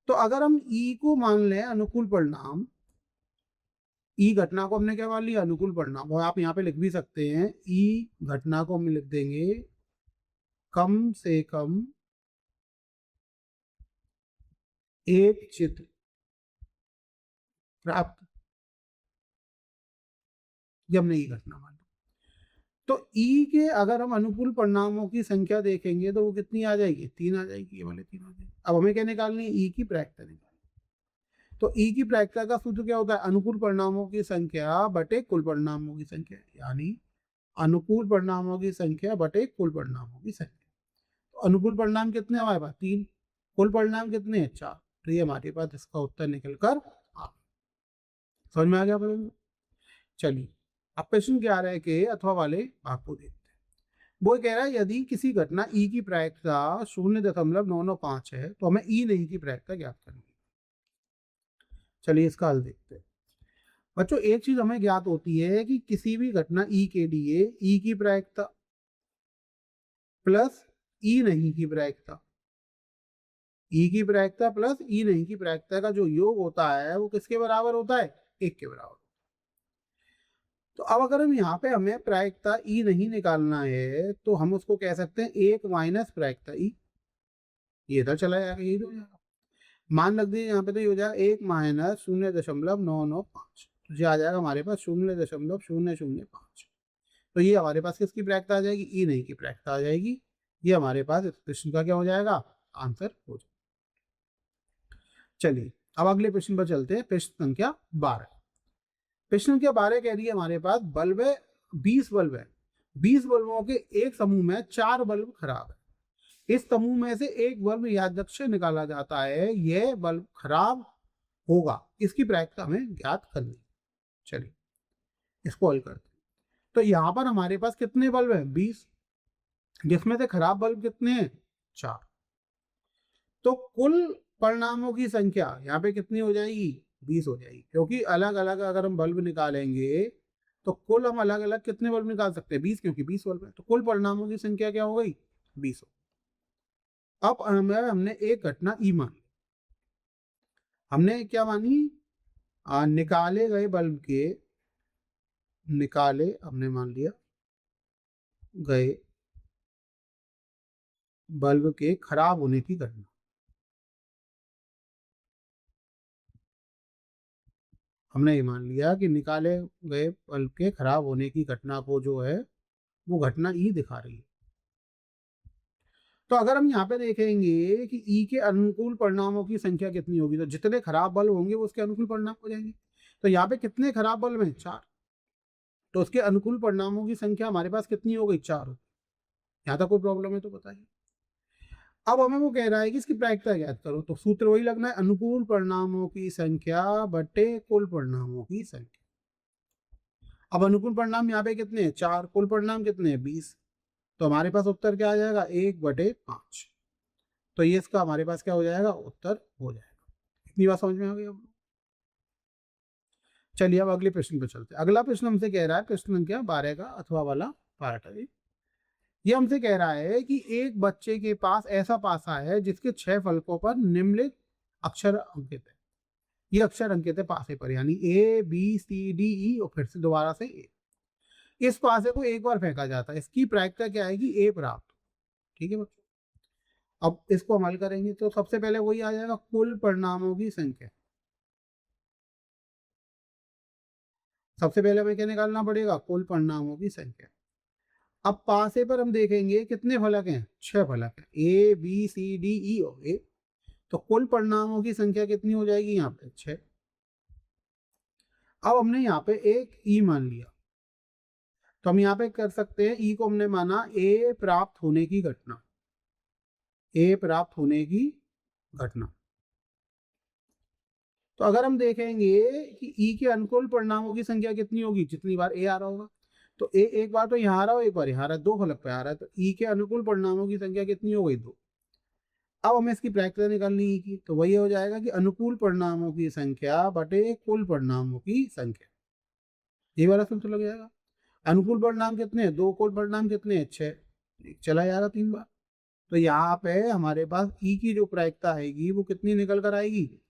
तो अगर हम ई को मान लें अनुकूल परिणाम, ई घटना को हमने क्या मान लिया अनुकूल परिणाम, और आप यहाँ पे लिख भी सकते हैं ई घटना को हम लिख देंगे कम से कम एक चित्र प्राप्त, ये हमने ई घटना मान ली। तो ई के अगर हम अनुकूल परिणामों की संख्या देखेंगे तो वो कितनी आ जाएगी, 3 आ जाएगी, ये वाले 3 आ जाएगी। अब हमें क्या निकालनी है, ई की प्रायिकता निकालनी। तो ई की प्रायिकता का सूत्र क्या होता है, अनुकूल परिणामों की संख्या बटे कुल परिणामों की संख्या, यानी अनुकूल परिणामों की संख्या बटे कुल परिणामों की संख्या। तो अनुकूल परिणाम कितने हमारे पास 3, कुल परिणाम कितने हैं 4, तो ये हमारे पास इसका उत्तर निकल कर आ, समझ में आ गया। चलिए अब प्रश्न क्या आ रहा है कि अथवा वाले भाग को देखते हैं। वो कह रहा है यदि किसी घटना ई की प्रायिकता 0.995 है तो हमें ई नहीं की प्रायिकता ज्ञात करनी है। चलिए इसका हल देखते हैं। बच्चों एक चीज हमें ज्ञात होती है कि किसी भी घटना ई के लिए ई की प्रायिकता प्लस ई नहीं की प्रायिकता, ई की प्रायिकता प्लस ई नहीं की प्रायिकता का जो योग होता है वो किसके बराबर होता है, 1 के बराबर। तो अब अगर हम यहाँ पे हमें प्रायिकता ई नहीं निकालना है तो हम उसको कह सकते हैं 1 माइनस प्रायिकता ई, ये इधर चला जाएगा, यही तो हो जाएगा। मान रख दीजिए यहाँ पे तो ये हो जाएगा 1 माइनस 0.995, तो ये आ जाएगा हमारे पास 0.005। तो ये हमारे पास किसकी प्रायिकता आ जाएगी, ई नहीं की प्रायिकता आ जाएगी। ये हमारे पास इस प्रश्न का क्या हो जाएगा, आंसर हो जाएगा। चलिए अब अगले प्रश्न पर चलते हैं, प्रश्न संख्या 12। प्रश्न संख्या 12 कह रही है हमारे पास बल्ब है, 20 बल्ब है, 20 बल्बों के एक समूह में 4 बल्ब खराब है। इस समूह में से एक बल्ब यादृच्छिक निकाला जाता है, यह बल्ब खराब होगा, इसकी प्रायिकता हमें ज्ञात करनी। चलिए इसको हल करते हैं। तो यहाँ पर हमारे पास कितने बल्ब हैं, 20, जिसमें से खराब बल्ब कितने हैं, 4। तो कुल परिणामों की संख्या यहाँ पे कितनी हो जाएगी, 20 हो जाएगी, क्योंकि अलग अलग अगर हम बल्ब निकालेंगे तो कुल हम अलग अलग कितने बल्ब निकाल सकते हैं, 20, क्योंकि 20 बल्ब है। तो कुल परिणामों की संख्या क्या हो गई, 20 हो। अब हमने एक घटना ई मानी, हमने क्या मानी, निकाले गए बल्ब के, निकाले हमने मान लिया गए बल्ब के खराब होने की घटना। हमने ये मान लिया कि निकाले गए बल्ब के खराब होने की घटना को जो है वो घटना ई दिखा रही है। तो अगर हम यहाँ पे देखेंगे कि ई के अनुकूल परिणामों की संख्या कितनी होगी, तो जितने खराब बल्ब होंगे वो उसके अनुकूल परिणाम हो जाएंगे। तो यहाँ पे कितने खराब बल्ब हैं, 4, तो उसके अनुकूल परिणामों की संख्या हमारे पास कितनी हो गई, 4 हो। यहाँ तक कोई प्रॉब्लम है तो बताइए। अब हमें वो कह रहा है कि इसकी प्रायिकता ज्ञात करो, तो सूत्र वही लगना है, अनुकूल परिणामों की संख्या बटे कुल परिणामों की संख्या। अब अनुकूल परिणाम यहाँ पे कितने हैं, 4, कुल परिणाम कितने हैं, 20, तो हमारे पास उत्तर क्या आ जाएगा, 1/5। तो ये इसका हमारे पास क्या हो जाएगा, उत्तर हो जाएगा। इतनी बात समझ में आ गई अब। चलिए अब अगले प्रश्न पे चलते हैं। अगला प्रश्न हमसे कह रहा है, प्रश्न संख्या 12 का अथवा वाला पार्ट है ये हमसे कह रहा है कि एक बच्चे के पास ऐसा पासा है जिसके 6 फलकों पर निम्नलिखित अक्षर अंकित है। ये अक्षर अंकित है पासे पर, यानी ABCDE और फिर से दोबारा से ए। इस पासे को एक बार फेंका जाता है, इसकी प्रायिकता क्या आएगी, ए प्राप्त। ठीक है बच्चों, अब इसको हम हल करेंगे तो सबसे पहले वही आ जाएगा, कुल परिणामों की संख्या। सबसे पहले हमें क्या निकालना पड़ेगा, कुल परिणामों की संख्या। अब पासे पर हम देखेंगे कितने फलक हैं, 6 फलक हैं, ABCDE और ए। तो कुल परिणामों की संख्या कितनी हो जाएगी, यहाँ पे 6। अब हमने यहाँ पे एक ई मान लिया, तो हम यहाँ पे कर सकते हैं, ई को हमने माना ए प्राप्त होने की घटना, ए प्राप्त होने की घटना। तो अगर हम देखेंगे कि ई के अनुकूल परिणामों की संख्या कितनी होगी, जितनी बार ए आ रहा होगा, तो ए एक बार तो यहाँ आ रहा हो, एक बार यहाँ आ रहा है, 2 फलक पे आ रहा है, तो ई के अनुकूल परिणामों की संख्या कितनी हो गई, 2। अब हमें इसकी प्रायिकता निकालनी है की, तो वही हो जाएगा कि अनुकूल परिणामों की संख्या बटे कुल परिणामों की संख्या। ये वाला सूत्र लग जाएगा। अनुकूल परिणाम कितने हैं, 2 कुल परिणाम कितने हैं, 6, चला जा रहा 3 बार। तो यहाँ पे हमारे पास ई की जो प्रायिकता आएगी वो कितनी निकल कर आएगी,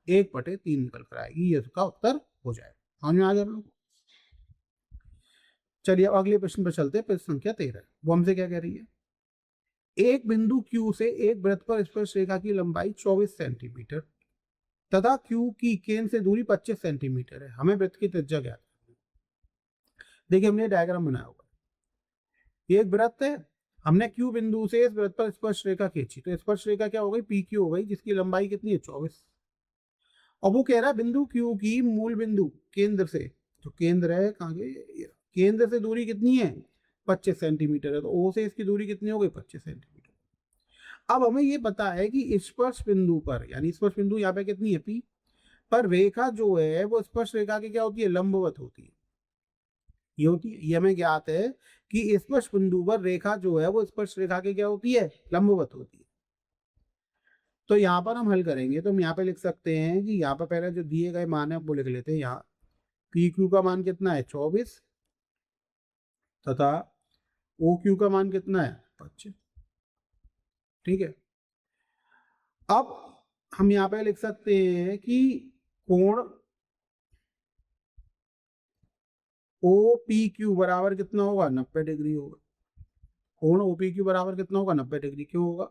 1/3 निकल कर आएगी। ये उसका उत्तर हो जाएगा। समझ में आ गया आप लोग। चलिए अब अगले प्रश्न पर चलते हैं। प्रश्न संख्या 13 वो हमसे क्या कह रही है, एक बिंदु Q से एक वृत्त पर स्पर्श रेखा की लंबाई 24 सेंटीमीटर तथा Q की केंद्र से दूरी 25 सेंटीमीटर है, हमें वृत्त की त्रिज्या ज्ञात करनी है। देखिए हमने डायग्राम बनाया हुआ है, एक वृत्त है, हमने Q बिंदु से इस वृत्त पर स्पर्श रेखा खींची, तो स्पर्श रेखा क्या हो गई, PQ हो गई, जिसकी लंबाई कितनी है, 24। और वो कह रहा है बिंदु Q की मूल बिंदु केंद्र से, जो केंद्र है कहाँ के, केंद्र से दूरी कितनी है, 25 सेंटीमीटर है, तो O से इसकी दूरी कितनी हो गई, 25 सेंटीमीटर। अब हमें ये पता है कि स्पर्श बिंदु पर, यानी स्पर्श बिंदु यहाँ पे कितनी है, P पर, रेखा जो है वो स्पर्श रेखा की क्या होती है, लंबवत होती है। ये होती है, ये हमें ज्ञात है कि स्पर्श बिंदु पर रेखा जो है वो स्पर्श रेखा की क्या होती है, लंबवत होती है। तो यहाँ पर हम हल करेंगे, तो हम यहाँ पे लिख सकते हैं कि यहाँ पर पहले जो दिए गए मान है वो लिख लेते हैं। यहाँ PQ का मान कितना है, 24 तथा OQ का मान कितना है, 25। ठीक है, अब हम यहाँ पे लिख सकते हैं कि कोण OPQ बराबर कितना होगा, 90 डिग्री होगा। कोण OPQ बराबर कितना होगा, 90 डिग्री। क्यों होगा,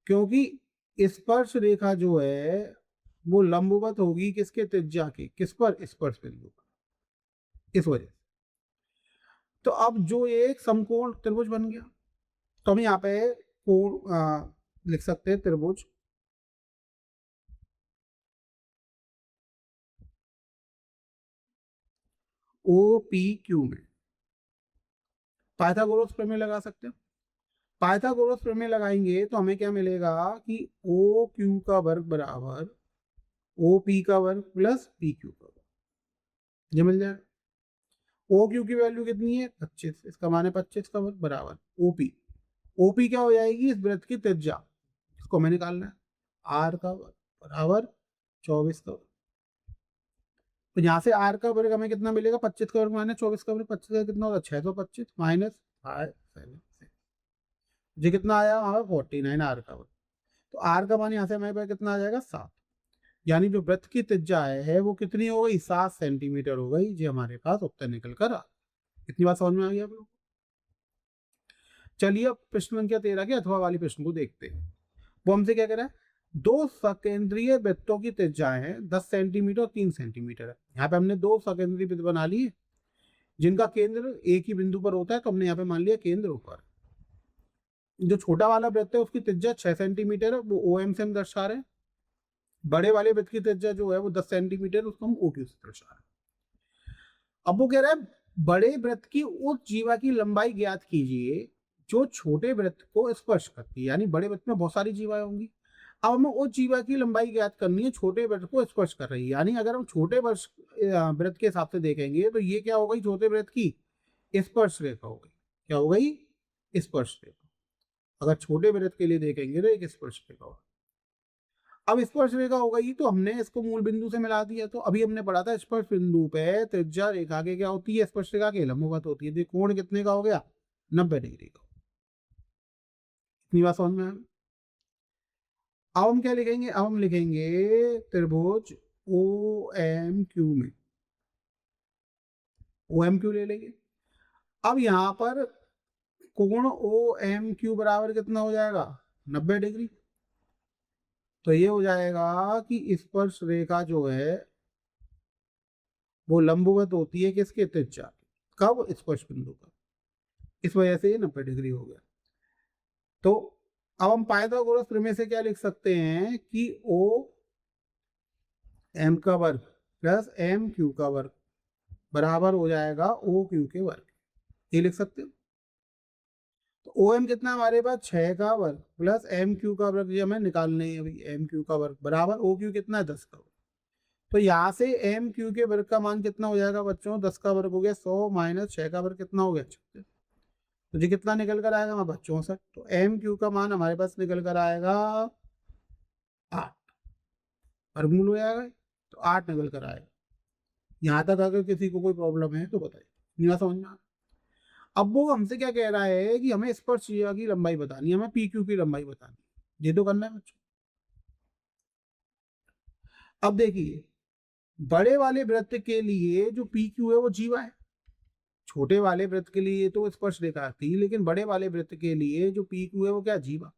क्योंकि स्पर्श रेखा जो है वो लंबवत होगी किसके, त्रिज्या के, किस पर, स्पर्श बिंदु पर, इस वजह से। तो अब जो एक समकोण त्रिभुज बन गया, तो हम यहाँ पे कोण लिख सकते हैं, त्रिभुज OPQ में पाइथागोरस प्रमेय लगा सकते हैं। पाइथागोरस प्रमेय लगाएंगे तो हमें क्या मिलेगा कि OQ का वर्ग बराबर OP का वर्ग प्लस PQ का वर्ग, ये मिल जाएगा। OQ की वैल्यू कितनी है, 25, इसका मान है 25 का वर्ग बराबर OP। OP क्या हो जाएगी, इस वृत्त की त्रिज्या, इसको हमें निकालना है, R का वर्ग बराबर 24 का वर्ग। तो यहाँ से R का वर्ग हमें कितना मिलेगा, 25 का वर्ग माइनस 24 का वर्ग, 25 का कितना होगा, 625 माइनस 576, ये कितना आया हमारा 49 R का वर्ग। तो R का मान यहाँ से हमारे पास कितना आ जाएगा, 7। यानी जो वृत्त की त्रिज्या है वो कितनी हो गई, 7 सेंटीमीटर हो गई, जो हमारे पास उत्तर निकल कर आ। इतनी बात समझ में आ गई आप लोग। चलिए अब प्रश्न संख्या 13 के अथवा वाली प्रश्न को देखते हैं। वो हमसे क्या कह रहा है, दो सकेंद्रीय वृत्तों की त्रिज्याएं हैं 10 सेंटीमीटर और 3 सेंटीमीटर है। यहाँ पे हमने दो सकेंद्रीय वृत्त बना लिए जिनका केंद्र एक ही बिंदु पर होता है, तो हमने यहाँ पे मान लिया केंद्र ऊपर। जो छोटा वाला वृत्त है उसकी त्रिज्या 6 सेंटीमीटर है, वो OM से हम दर्शा रहे हैं। बड़े वाले वृत्त की त्रिज्या जो है वो 10 सेंटीमीटर, उसको हम OQ से दर्शा रहे हैं। अब वो कह रहा है बड़े वृत्त की उस जीवा की लंबाई ज्ञात कीजिए जो छोटे वृत्त को स्पर्श करती है। यानी बड़े वृत्त में बहुत सारी जीवाएं होंगी, अब हमें उस जीवा की लंबाई ज्ञात करनी है छोटे वृत्त को स्पर्श कर रही है। यानी अगर हम छोटे वृत्त के हिसाब से देखेंगे तो ये क्या हो गई, छोटे वृत्त की स्पर्श रेखा हो गई। क्या हो गई, स्पर्श रेखा। अगर छोटे वृत्त के लिए देखेंगे तो एक स्पर्श रेखा होगा। अब स्पर्श रेखा हो गई तो हमने इसको मूल बिंदु से मिला दिया। तो अभी हमने पढ़ा था स्पर्श बिंदु पे त्रिज्या रेखा के क्या होती है, स्पर्श रेखा के लंबवत होती है। तो कोण कितने का हो गया, 90 डिग्री का। इतनी बात समझ में आ गई। अब हम क्या लिखेंगे, अब हम लिखेंगे त्रिभुज OMQ में, OMQ ले लेंगे। अब यहां पर कोण OMQ बराबर कितना हो जाएगा, 90 डिग्री। तो ये हो जाएगा कि स्पर्श रेखा जो है वो लंबवत होती है किसके, त्रिज्या। कब, स्पर्श बिंदु पर, इस वजह से ये 90 डिग्री हो गया। तो अब हम पाइथागोरस प्रमेय से क्या लिख सकते हैं कि OM का वर्ग प्लस MQ का वर्ग बराबर हो जाएगा OQ के वर्ग, ये लिख सकते हो। तो OM कितना हमारे पास, 6 का वर्ग प्लस MQ का वर्ग, ये हमें निकालना है अभी, MQ का वर्ग बराबर OQ कितना है, 10 का वर्ग। तो यहाँ से MQ के वर्ग का मान कितना हो जाएगा बच्चों, 10 का वर्ग हो गया 100 माइनस 6 का वर्ग कितना हो गया, 36। तो जी कितना निकल कर आएगा हमारे बच्चों से, तो MQ का मान हमारे पास निकल कर आएगा 8, वर्गमूल हो जाएगा तो 8 निकल कर आएगा। यहाँ तक अगर किसी को कोई प्रॉब्लम है तो बताइए, नहीं समझ में आ रहा? अब वो हमसे क्या कह रहा है कि हमें स्पर्शरेखा की लंबाई बतानी है, हमें पी क्यू की लंबाई बतानी है, ये तो करना है बच्चों। अब देखिए, बड़े वाले वृत्त के लिए जो पी क्यू है वो जीवा है, छोटे वाले वृत्त के लिए तो स्पर्श रेखा थी, लेकिन बड़े वाले वृत्त के लिए जो पी क्यू है वो क्या, जीवा।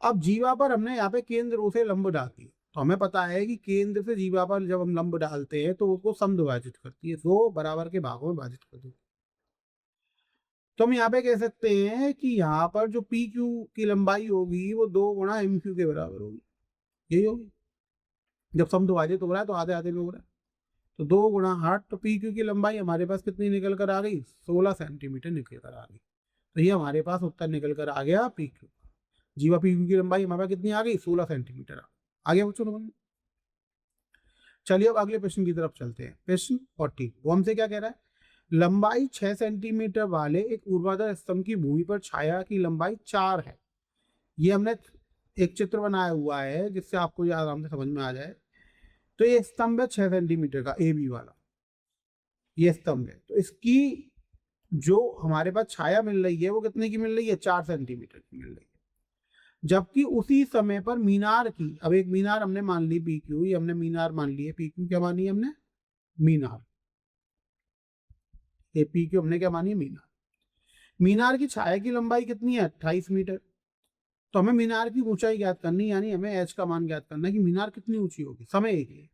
अब जीवा पर हमने यहाँ पे केंद्र से लंब डाल दिया, तो हमें पता है कि केंद्र से जीवा पर जब हम लंब डालते हैं तो उसको समद्विभाजित करती है, दो बराबर के भागों में विभाजित कर देती है। तो हम यहाँ पे कह सकते हैं कि यहाँ पर जो पी क्यू की लंबाई होगी वो 2 गुणा एम क्यू के बराबर होगी, यही होगी। जब समद्विभाजित हो रहा है तो आधे आधे में हो रहा है, तो 2 गुणा 8, तो पी क्यू की लंबाई हमारे पास कितनी निकल कर आ गई, 16 सेंटीमीटर निकल कर आ गई। तो ये हमारे पास उत्तर निकल कर आ गया पी क्यू। जीवा पी क्यू की लंबाई हमारे पास कितनी आ गई, 16 सेंटीमीटर आ गया बच्चों। चलिए अब अगले प्रश्न की तरफ चलते हैं। प्रश्न 40 वो हमसे क्या कह रहा है, लंबाई 6 सेंटीमीटर वाले एक ऊर्ध्वाधर स्तंभ की भूमि पर छाया की लंबाई 4 है। ये हमने एक चित्र बनाया हुआ है जिससे आपको ये आराम से समझ में आ जाए। तो ये स्तंभ है 6 सेंटीमीटर का, ए बी वाला ये स्तंभ है, तो इसकी जो हमारे पास छाया मिल रही है वो कितने की मिल रही है, 4 सेंटीमीटर की मिल रही है। जबकि उसी समय पर मीनार की, अब एक मीनार हमने मान ली पी क्यू, ये हमने मीनार मान ली है, पी क्यू क्या मानी है हमने, मीनार। ये पी क्यू हमने क्या मानी है, मीनार। मीनार की छाया की लंबाई कितनी है, 28 मीटर। तो हमें मीनार की ऊंचाई ज्ञात करनी, यानी हमें एच का मान ज्ञात करना है कि मीनार कितनी ऊंची होगी। समय एक ही है।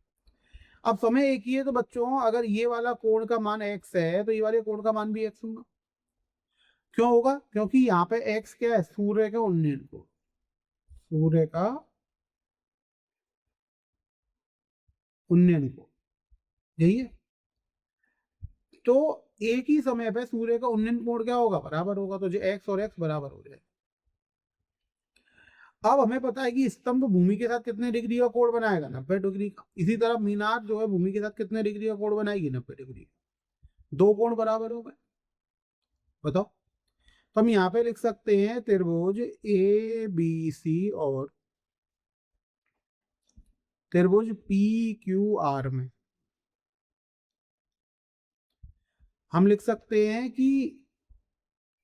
अब समय एक ही है तो बच्चों अगर ये वाला कोण का मान x है तो ये वाले कोण का मान भी x होगा। क्यों होगा, क्योंकि यहाँ पे x क्या है, सूर्य का उन्नयन कोण, सूर्य का उन्नयन कोण, यही है। तो एक ही समय पे सूर्य का उन्नयन कोण क्या होगा, बराबर होगा, तो जो x और x बराबर हो जाए। अब हमें पता है कि स्तंभ भूमि के साथ कितने डिग्री का कोण बनाएगा, 90 डिग्री का। इसी तरह मीनार जो है भूमि के साथ कितने डिग्री का कोण बनाएगी, 90 डिग्री का। दो कोण बराबर हो गए, बताओ। तो हम यहाँ पे लिख सकते हैं त्रिभुज ए बी सी और त्रिभुज पी क्यू आर में हम लिख सकते हैं कि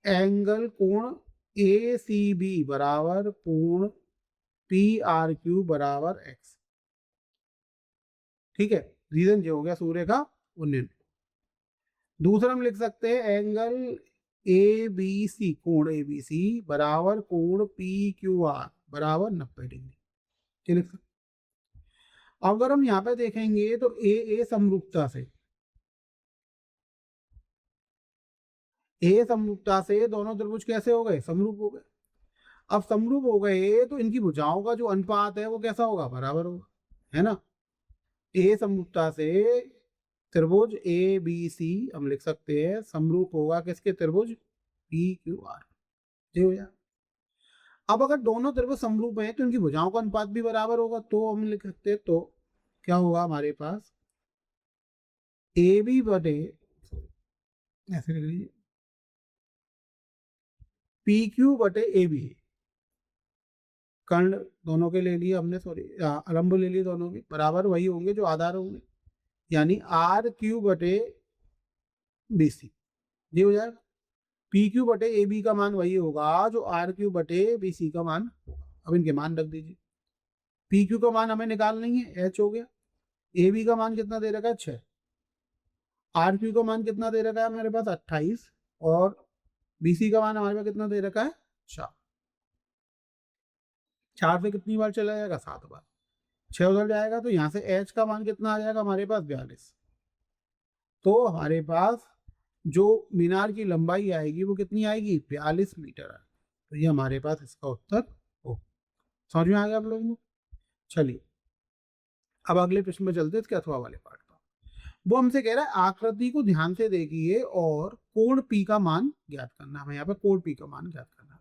एंगल कोण ए सी बी बराबर कोण पी आर क्यू बराबर एक्स। ठीक है, रीजन जो हो गया सूर्य का उन्नयन। दूसरा हम लिख सकते हैं एंगल ए बी सी, कोण ए बी सी बराबर कोण पी क्यू आर बराबर 90 डिग्री। क्या लिख सकते, अगर हम यहाँ पे देखेंगे तो ए समरूपता से, ए समरूपता से दोनों त्रिभुज कैसे हो गए, समरूप हो गए। अब समरूप हो गए तो इनकी भुजाओं का जो अनुपात है वो कैसा होगा, बराबर होगा, है ना। ए समरूपता से त्रिभुज ए बी सी हम लिख सकते हैं समरूप होगा किसके, त्रिभुज पी क्यू आर। ये हो जाए। अब अगर दोनों त्रिभुज समरूप हैं तो इनकी भुजाओं का अनुपात भी बराबर होगा, तो हम लिख सकते हैं, तो क्या होगा हमारे पास, ए बी बटे, ऐसे लिख लीजिए, पी क्यू बटे ए बी। कर्ण दोनों के ले लिए हमने, सॉरी लंब ले लिए, दोनों के बराबर वही होंगे जो आधार होंगे, यानी आर क्यू बटे बी सी। ये हो जाएगा। पी क्यू बटे ए बी का मान वही होगा जो आर क्यू बटे बी सी का मान होगा। अब इनके मान रख दीजिए। पी क्यू का मान हमें निकालना ही है, एच हो गया। ए बी का मान कितना दे रखा है, 6। आर क्यू का मान कितना दे रखा है हमारे पास, 28। और बी सी का मान हमारे पास कितना दे रखा है, 4। 4 से कितनी बार चला जाएगा, 7 बार। 6 उधर जाएगा तो यहाँ से एच का मान कितना आ जाएगा हमारे पास, 42। तो हमारे पास जो मीनार की लंबाई आएगी वो कितनी आएगी, 42 मीटर आएगी। तो ये हमारे पास इसका उत्तर हो। समझ में आ गया आप लोगों को। चलिए अब अगले प्रश्न में चलते हैं, इसके अथवा वाले पार्ट का। वो हमसे कह रहा है आकृति को ध्यान से देखिए और कोण पी का मान ज्ञात करना। हमें यहाँ पे कोण पी का मान ज्ञात करना है।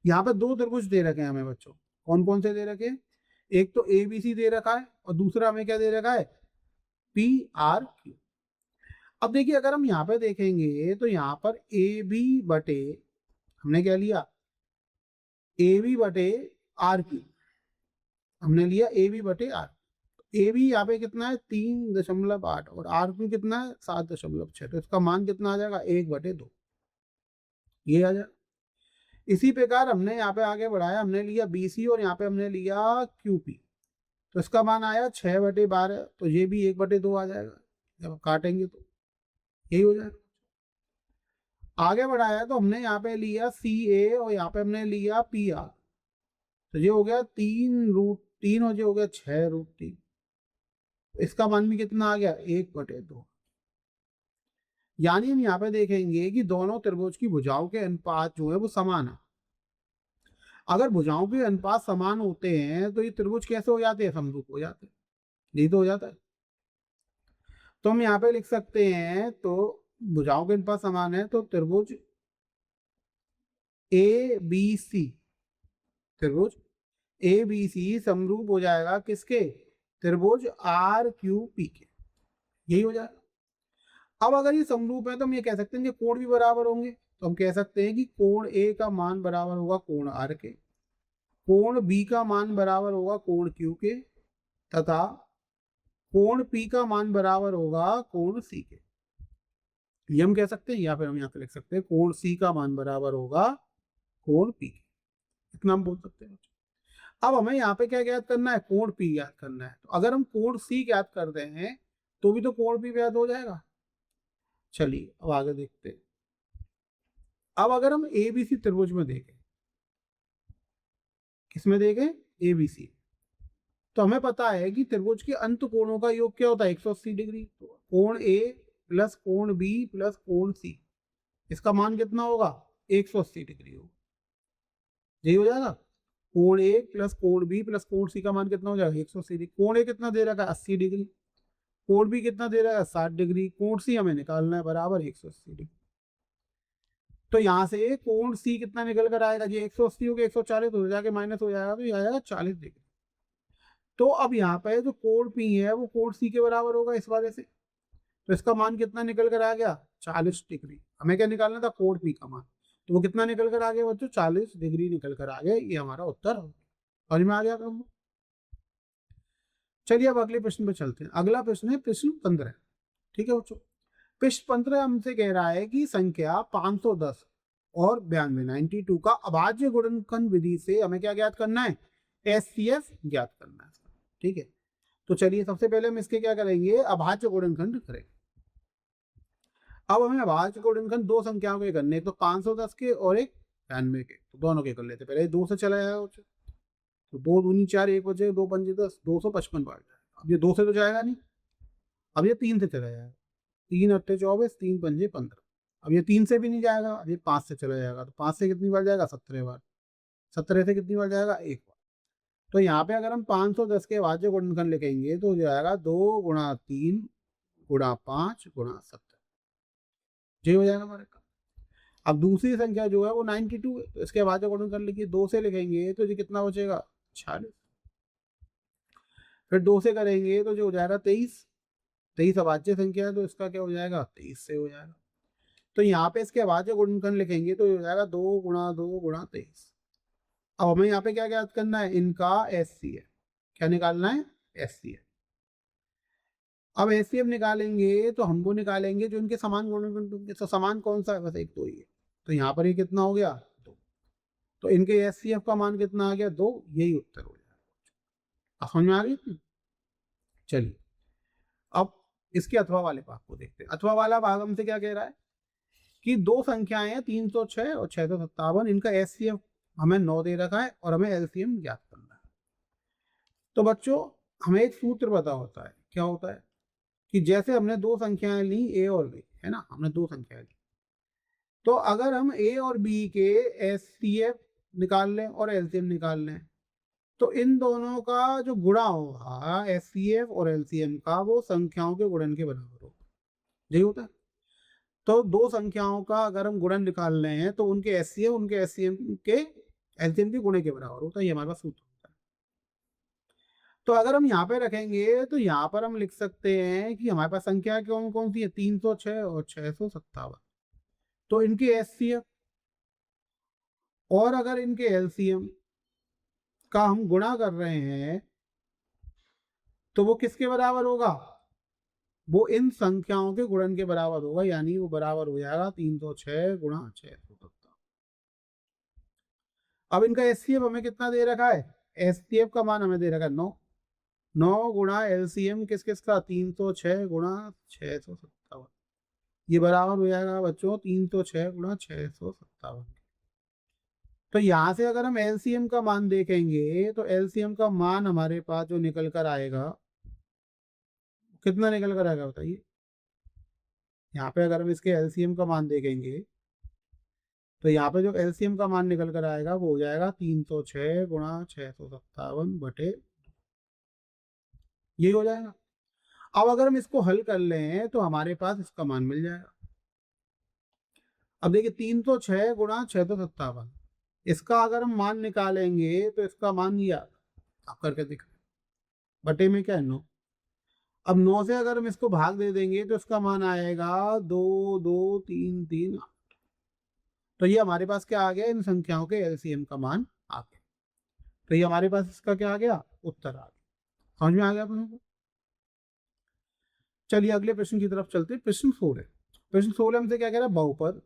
यहाँ पे दो त्रिभुज दे रखे हैं हमें बच्चों, कौन कौन से दे रखे हैं, एक तो ए बी सी दे रखा है और दूसरा हमें क्या दे रखा है, पी आर क्यू। अब देखिए अगर हम यहाँ पे देखेंगे तो यहाँ पर ए बी बटे, हमने क्या लिया, ए बी बटे आर क्यू, हमने लिया ए बी बटे आर। ए भी यहाँ पे कितना है 3.8 और आर भी कितना है 7.6, तो इसका मान कितना आ जाएगा 1/2, ये आ जाएगा। इसी प्रकार हमने यहाँ पे आगे बढ़ाया, हमने लिया BC और यहाँ पे हमने लिया QP, तो इसका मान आया 6/12, तो ये भी 1/2 आ जाएगा जब आप काटेंगे तो यही हो जाएगा। आगे बढ़ाया तो हमने यहाँ पे लिया CA और यहाँ पे हमने लिया PR, तो ये हो गया 3√3 और ये हो गया 6√3, इसका मान भी कितना आ गया 1/2। यानी हम यहाँ पे देखेंगे कि दोनों त्रिभुज की भुजाओं के अनुपात जो है वो समान है। अगर भुजाओं के अनुपात समान होते हैं तो ये त्रिभुज कैसे हो जाते हैं, समरूप हो जाते हैं, यही तो हो जाता है। तो हम यहाँ पे लिख सकते हैं, तो भुजाओं के अनुपात समान है तो त्रिभुज ABC, त्रिभुज ABC समरूप हो जाएगा किसके, त्रिभुज RQP के, यही हो जाएगा। अब अगर ये समरूप है तो हम ये कह सकते हैं कि कोण भी बराबर होंगे, तो हम कह सकते हैं कि कोण A का मान बराबर होगा कोण R के, कोण B का मान बराबर होगा कोण Q के, तथा कोण P का मान बराबर होगा कोण C के। ये हम कह सकते हैं, या फिर हम यहाँ पे लिख सकते हैं कोण C का मान बराबर होगा कोण P के, इतना हम बोल सकते हैं। अब हमें यहाँ पे क्या ज्ञात करना है, कोण P ज्ञात करना है। तो अगर हम कोण C ज्ञात करते हैं तो भी तो कोण P ज्ञात हो जाएगा। चलिए अब आगे देखते हैं। अब अगर हम ABC त्रिभुज में देखें, किसमें देखें, ABC, तो हमें पता है कि त्रिभुज के अंत कोणों का योग क्या होता है 180 डिग्री। तो कोण A प्लस कोण B प्लस कोण C, इसका मान कितना होगा 180 डिग्री होगा, यही हो जाएगा। कोण A प्लस कोण B प्लस कोण C का मान कितना हो जाएगा 180 डिग्री। कोण A कितना दे रखा है 80 डिग्री, कोण B कितना दे रहा है 60 डिग्री, कोण C हमें निकालना है बराबर 180 डिग्री। तो यहाँ से कोण C कितना निकल कर आएगा, ये 180 हो गया 140 हो जाके माइनस हो जाएगा, तो ये आएगा 40 डिग्री। तो अब यहाँ पे जो कोण P है वो कोण C के बराबर होगा इस वजह से, तो इसका मान कितना निकल कर आ गया 40 डिग्री। हमें क्या निकालना था, कोण P का मान, तो वो कितना निकल कर आ गया बच्चों 40 डिग्री निकल कर आ गया। ये हमारा उत्तर समझ में आ गया था। चलिए अब अगले प्रश्न पे चलते हैं। अगला प्रश्न है प्रश्न 15, ठीक है बच्चों। प्रश्न 15 हमसे कह रहा है कि संख्या 510 और 92 का अभाज्य गुणनखंड विधि से हमें क्या ज्ञात करना है, SCF ज्ञात करना है, ठीक है। तो चलिए सबसे पहले हम इसके क्या करेंगे, अभाज्य गुणनखंड करेंगे। अब हमें अभाज्य गुणनखंड दो संख्याओं के करने, तो 510 के और एक 92 के, तो दोनों के कर लेते। पहले 2 से चला जाएगा, तो 2 दूनी 4, 1 बचे 2 पंजे 10, 255 बार जाएगा। अब ये 2 से तो जाएगा नहीं, अब ये 3 से चला जाएगा, 3 अट्ठे 24, 3 पंजे 15। अब ये 3 से भी नहीं जाएगा, अब ये 5 से चला जाएगा, तो 5 से कितनी बार जाएगा 17 बार, 17 से कितनी बार जाएगा 1 बार। तो यहाँ पे अगर हम 510 के अभाज्य गुणनखंड लिखेंगे तो हो जाएगा 2 गुणा 3 गुणा 5 गुणा 17, ये हो जाएगा हमारे का। अब दूसरी संख्या जो है वो 92 है, तो इसके अभाज्य गुणनखंड लिखिए, 2 से लिखेंगे तो ये कितना बचेगा 46, फिर 2 से करेंगे तो जो हो जाएगा 23 अभाज्य संख्या है, तो इसका क्या हो जाएगा 23 से हो जाएगा। तो यहाँ पे इसके अभाज्य गुणनखंड लिखेंगे तो हो जाएगा 2 गुणा 2 गुणा 23। अब हमें यहाँ पे क्या ज्ञात करना है, इनका SCF, क्या निकालना है SCF। अब SCF निकालेंगे तो हमको निकालेंगे जो इनके समान गुणनखंड, तो समान कौन सा है, बस एक तो ही है। तो यहाँ पर ये कितना हो गया 2, तो इनके SCF का मान कितना आ गया 2, यही उत्तर हो जाएगा। समझ में आ गई। चलिए अब इसके अथवा वाले भाग को देखते हैं। अथवा वाला भाग हमसे क्या कह रहा है कि दो संख्याएं हैं 306 और 657, इनका SCF हमें 9 दे रखा है और हमें LCM ज्ञात करना है। तो बच्चों हमें एक सूत्र पता होता है, क्या होता है कि जैसे हमने दो संख्याएं ली A और B, है ना, हमने दो संख्याएं ली, तो अगर हम A और B के SCF निकाल लें और LCM निकाल लें तो इन दोनों का जो गुणा होगा SCF और LCM का वो संख्याओं के गुणन के बराबर होगा, यही होता है। तो दो संख्याओं का अगर हम गुणन निकाल रहे हैं तो उनके SCF उनके LCM के गुणे के बराबर होता है, ये हमारे पास सूत्र होता है। तो अगर हम यहाँ पे रखेंगे तो यहाँ पर हम लिख सकते हैं कि हमारे पास संख्या कौन कौन सी है, 306 और 657। तो इनके SCF और अगर इनके LCM का हम गुणा कर रहे हैं तो वो किसके बराबर होगा, वो इन संख्याओं के गुणन के बराबर होगा, यानी वो बराबर हो जाएगा 306 गुणा 670। अब इनका एचसीएफ हमें कितना दे रखा है, एचसीएफ का मान हमें दे रखा है 9। 9 गुणा एलसीएम किस किस का, 306 गुणा 657। ये बराबर हो जाएगा बच्चों 306 गुणा 657। तो यहाँ से अगर हम एलसीएम का मान देखेंगे तो एलसीएम का मान हमारे पास जो निकल कर आएगा, कितना निकल कर आएगा बताइए। यहाँ पे अगर हम इसके एलसीएम का मान देखेंगे तो यहाँ पे जो एलसीएम का मान निकल कर आएगा वो हो जाएगा 306 गुणा 657 बटे, ये हो जाएगा। अब अगर हम इसको हल कर लें तो हमारे पास इसका मान मिल जाएगा। अब देखिए 306 गुणा 657, इसका अगर हम मान निकालेंगे तो इसका मान ये आप करके दिख, बटे में क्या है 9। अब 9 से अगर हम इसको भाग दे देंगे तो इसका मान आएगा 2 2 3 3 8। तो ये हमारे पास क्या आ गया, इन संख्याओं के एलसीएम का मान आ गया। तो ये हमारे पास इसका क्या आ गया, उत्तर आ गया। समझ में आ गया अपने को। चलिए अगले प्रश्न की तरफ चलते हैं। प्रश्न 16 है। प्रश्न 16 हमसे क्या कह रहा है, बहुपद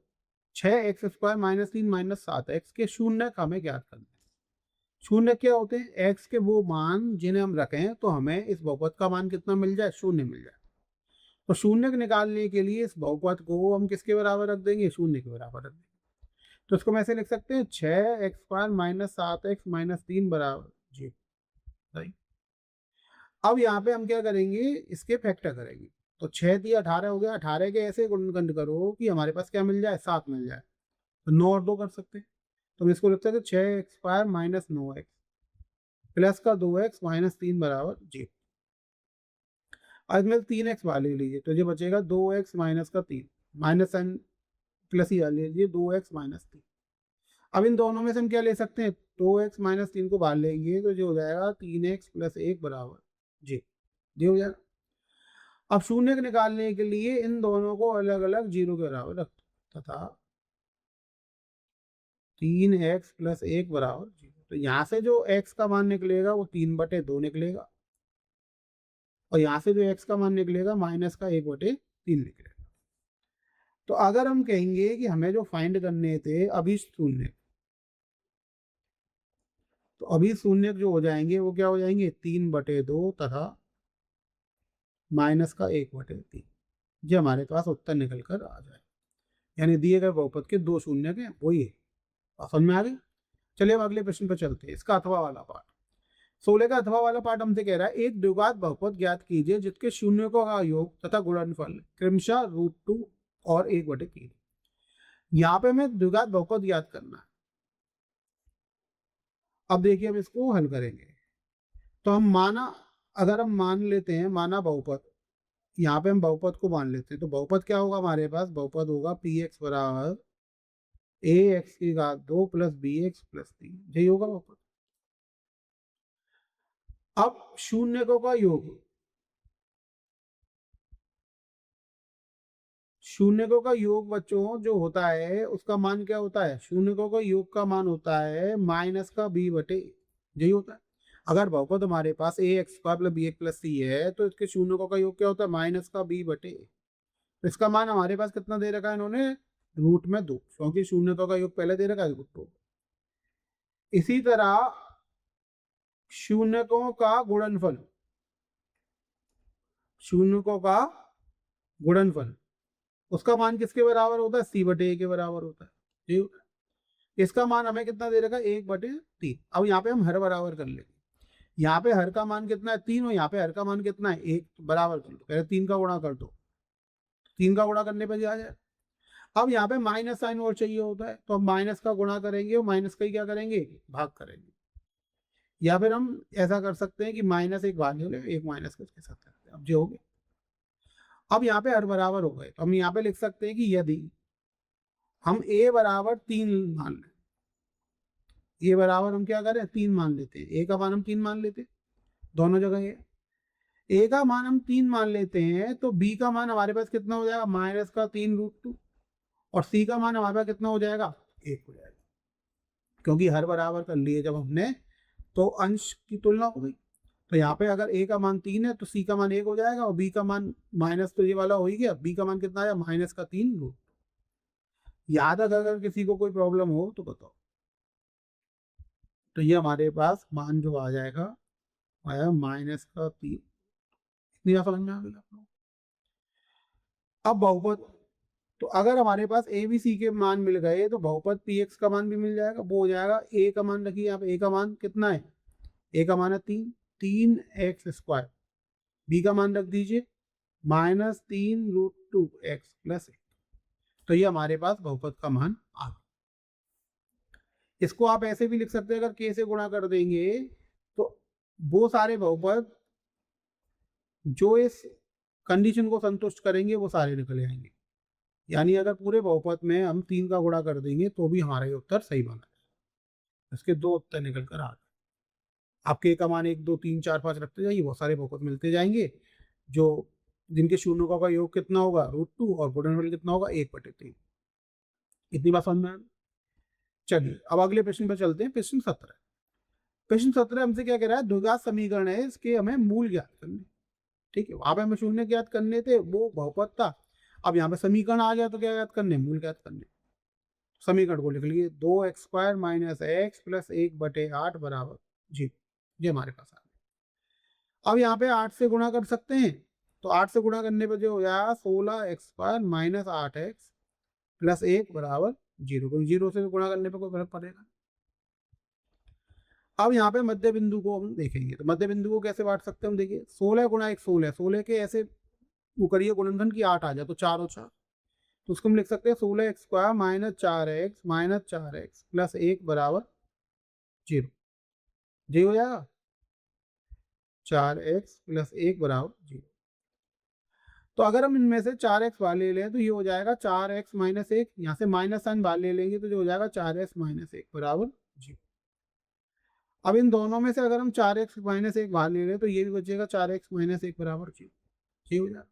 6x² - 3 - 7x के शून्य का हमें ज्ञात करना है। शून्य क्या होते हैं, एक्स के वो मान जिन्हें हम रखें तो हमें इस बहुपद का मान कितना मिल जाए, शून्य मिल जाए। तो शून्य निकालने के लिए इस बहुपद को हम किसके बराबर रख देंगे, शून्य के बराबर रख देंगे। तो इसको हम ऐसे लिख सकते हैं 6x² - 7x - 3 बराबर 0। सही। अब यहाँ पे हम क्या करेंगे, इसके फैक्टर करेंगे। तो 6 दिया 18 हो गया, 18 के ऐसे गुणनखंड करो कि हमारे पास क्या मिल जाए, 7 मिल जाए। तो 9 और 2 कर सकते हैं। तो हम इसको लिख सकते हैं 6x² - 9x प्लस का 2x - 3 बराबर 0। अब इसमें 3x बाहर ले लीजिए तो ये बचेगा 2x - का 3 माइनस साइन प्लस ही ले लीजिए 2x - 3। अब इन दोनों में से हम क्या ले सकते हैं, 2x - 3 को बाहर लेंगे तो जो हो जाएगा 3x + 1 बराबर जी, ये हो जाएगा। अब शून्य निकालने के लिए इन दोनों को अलग अलग 0 के बराबर रख तथा 3x + 1 बराबर 0। तो यहाँ से जो x का मान निकलेगा वो 3/2 निकलेगा और यहाँ से जो x का मान निकलेगा माइनस का 1/3 निकलेगा। तो अगर हम कहेंगे कि हमें जो फाइंड करने थे अभी शून्य, तो अभी शून्य जो हो जाएंगे वो क्या हो जाएंगे, 3/2 तथा माइनस का 1/3। ये हमारे पास उत्तर निकल कर आ जाए, यानी दिए गए बहुपद के 2 शून्य के वही है। समझ में आ गई। चलिए अब अगले प्रश्न पर चलते हैं, इसका अथवा वाला पार्ट। 16 का अथवा वाला पार्ट हमसे कह रहा है, एक द्विघात बहुपद ज्ञात कीजिए जिसके शून्यों का योग तथा गुणनफल क्रमशः √2 और 1/3। यहाँ पे हमें द्विघात बहुपद ज्ञात करना है। अब देखिए हम इसको हल करेंगे तो हम अगर हम मान लेते हैं माना बहुपद, यहाँ पे हम बहुपद को मान लेते हैं तो बहुपद क्या होगा हमारे पास, बहुपद होगा px बराबर ax² 2 + bx + 3, यही होगा बहुपद। अब शून्यकों का योग, शून्यकों का योग बच्चों जो होता है उसका मान क्या होता है, शून्यकों का योग का मान होता है माइनस का b/a, यही होता है। अगर बहुपद हमारे पास ax² + bx + c है तो इसके शून्यकों का योग क्या होता है, माइनस का b/a। तो इसका मान हमारे पास कितना दे रखा है इन्होंने, √2, क्योंकि शून्यकों का योग पहले दे रखा है √2। इसी तरह शून्यकों का गुणनफल, शून्यकों का गुणनफल उसका मान किसके बराबर होता है, c/a के बराबर होता है। ठीक है, इसका मान हमें कितना दे रखा है, 1/3। अब यहाँ पे हम हर बराबर कर लेंगे। यहाँ पे हर का मान कितना है 3 और यहाँ पे हर का मान कितना है 1, बराबर कर लो। पहले 3 का गुणा कर दो, 3 का गुणा करने पर आ जाए। अब यहाँ पे माइनस साइन और चाहिए होता है तो हम माइनस का गुणा करेंगे और माइनस का ही क्या करेंगे, भाग करेंगे। या फिर हम ऐसा कर सकते हैं कि -1 भाग ले, 1 माइनस का इसके साथ करते हैं। अब जो हो गया, अब यहाँ पे हर बराबर हो गए तो हम यहाँ पे लिख सकते हैं कि यदि हम a बराबर 3 मान लें, a बराबर हम क्या करें 3 मान लेते हैं, a का मान हम 3 मान लेते हैं, दोनों जगह a का मान हम 3 मान लेते हैं तो b का मान हमारे पास कितना हो जाएगा, माइनस का 3√2 और c का मान हमारे पास कितना हो जाएगा, 1 हो जाएगा। क्योंकि हर बराबर कर लिए जब हमने तो अंश की तुलना हो गई। तो यहाँ पे अगर a का मान 3 है तो c का मान 1 हो जाएगा, और b का मान माइनस, तो ये वाला हो ही गया, b का मान कितना आया -3 याद अगर किसी को कोई प्रॉब्लम हो तो बताओ। तो ये हमारे पास मान जो आ जाएगा आया -3। इतनी बात समझ में आ गई आप लोग। अब बहुपद, तो अगर हमारे पास ए बी सी के मान मिल गए तो बहुपद पी एक्स का मान भी मिल जाएगा। वो हो जाएगा ए का मान रखिए, यहाँ पे ए का मान कितना है, ए का मान है 3x²। बी का मान रख दीजिए -3√2x+1। तो ये हमारे पास बहुपद का मान आ गया। इसको आप ऐसे भी लिख सकते हैं, अगर के से गुणा कर देंगे तो वो सारे बहुपद जो इस कंडीशन को संतुष्ट करेंगे वो सारे निकल आएंगे। यानी अगर पूरे बहुपद में हम 3 का गुणा कर देंगे तो भी हमारा ये उत्तर सही बना है। इसके 2 उत्तर निकल कर आ गए। आपके का मान 1 2 3 4 5 रखते जाइए, बहुत सारे बहुपद मिलते जाएंगे जो जिनके शून्यों का योग कितना होगा √2 और गुणनफल कितना होगा 1/3। इतनी बात समझ में आ गई। चलिए अब अगले प्रश्न पर चलते हैं। प्रश्न 17। प्रश्न 17 हमसे क्या कह रहा है, द्विघात समीकरण है, इसके हमें मूल ज्ञात करने। ठीक है, वहां पे हमें शून्य ज्ञात करने थे, वो बहुपद था। अब यहाँ पे समीकरण आ गया तो क्या ज्ञात करने, मूल ज्ञात करने। समीकरण को लिख लीजिए 2x² - x + 1/8 बराबर 0। ये हमारे पास आ गया। अब यहाँ पे 8 से गुणा कर सकते हैं, तो 8 से गुणा करने पर जो हो जाएगा 16x² - 8x + 1 बराबर 0, क्योंकि 0 से गुणा करने पर कोई फर्क पड़ेगा। अब यहाँ पे मध्य बिंदु को हम देखेंगे, तो मध्य बिंदु को कैसे बांट सकते हैं हम, देखिए 16 × 1 16, 16 के ऐसे वो करिए गुणनफल की 8 आ जाए तो 4 और 4, तो उसको हम लिख सकते हैं 16x² - 4x - 4x + 1 बराबर 0। जी हो जाएगा, 4x + 1 बराबर 0। तो अगर हम इनमें से 4x बाहर ले लें तो ये हो जाएगा 4x - 1, यहाँ से माइनस साइन बाहर ले लेंगे तो जो हो जाएगा 4x - 1 बराबर 0। अब इन दोनों में से अगर हम 4x - 1 बाहर ले लें तो ये भी बचेगा 4x - 1 बराबर 0। ये हो जाएगा।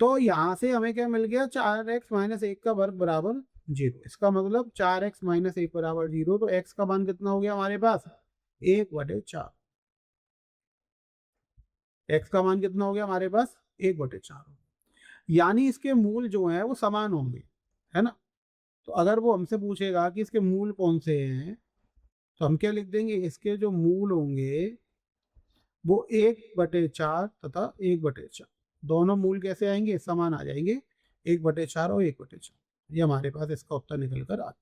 तो यहाँ से हमें क्या मिल गया, 4x - 1 का वर्ग बराबर 0। इसका मतलब 4x - 1 बराबर 0। तो x का मान कितना हो गया हमारे पास 1/4। x का मान कितना हो गया हमारे पास 1/4। यानी इसके मूल जो है वो समान होंगे, है ना। तो अगर वो हमसे पूछेगा कि इसके मूल कौन से हैं तो हम क्या लिख देंगे, इसके जो मूल होंगे वो 1/4 तथा 1/4। दोनों मूल कैसे आएंगे, समान आ जाएंगे, 1/4 और 1/4। ये हमारे पास इसका उत्तर निकल कर आ गया।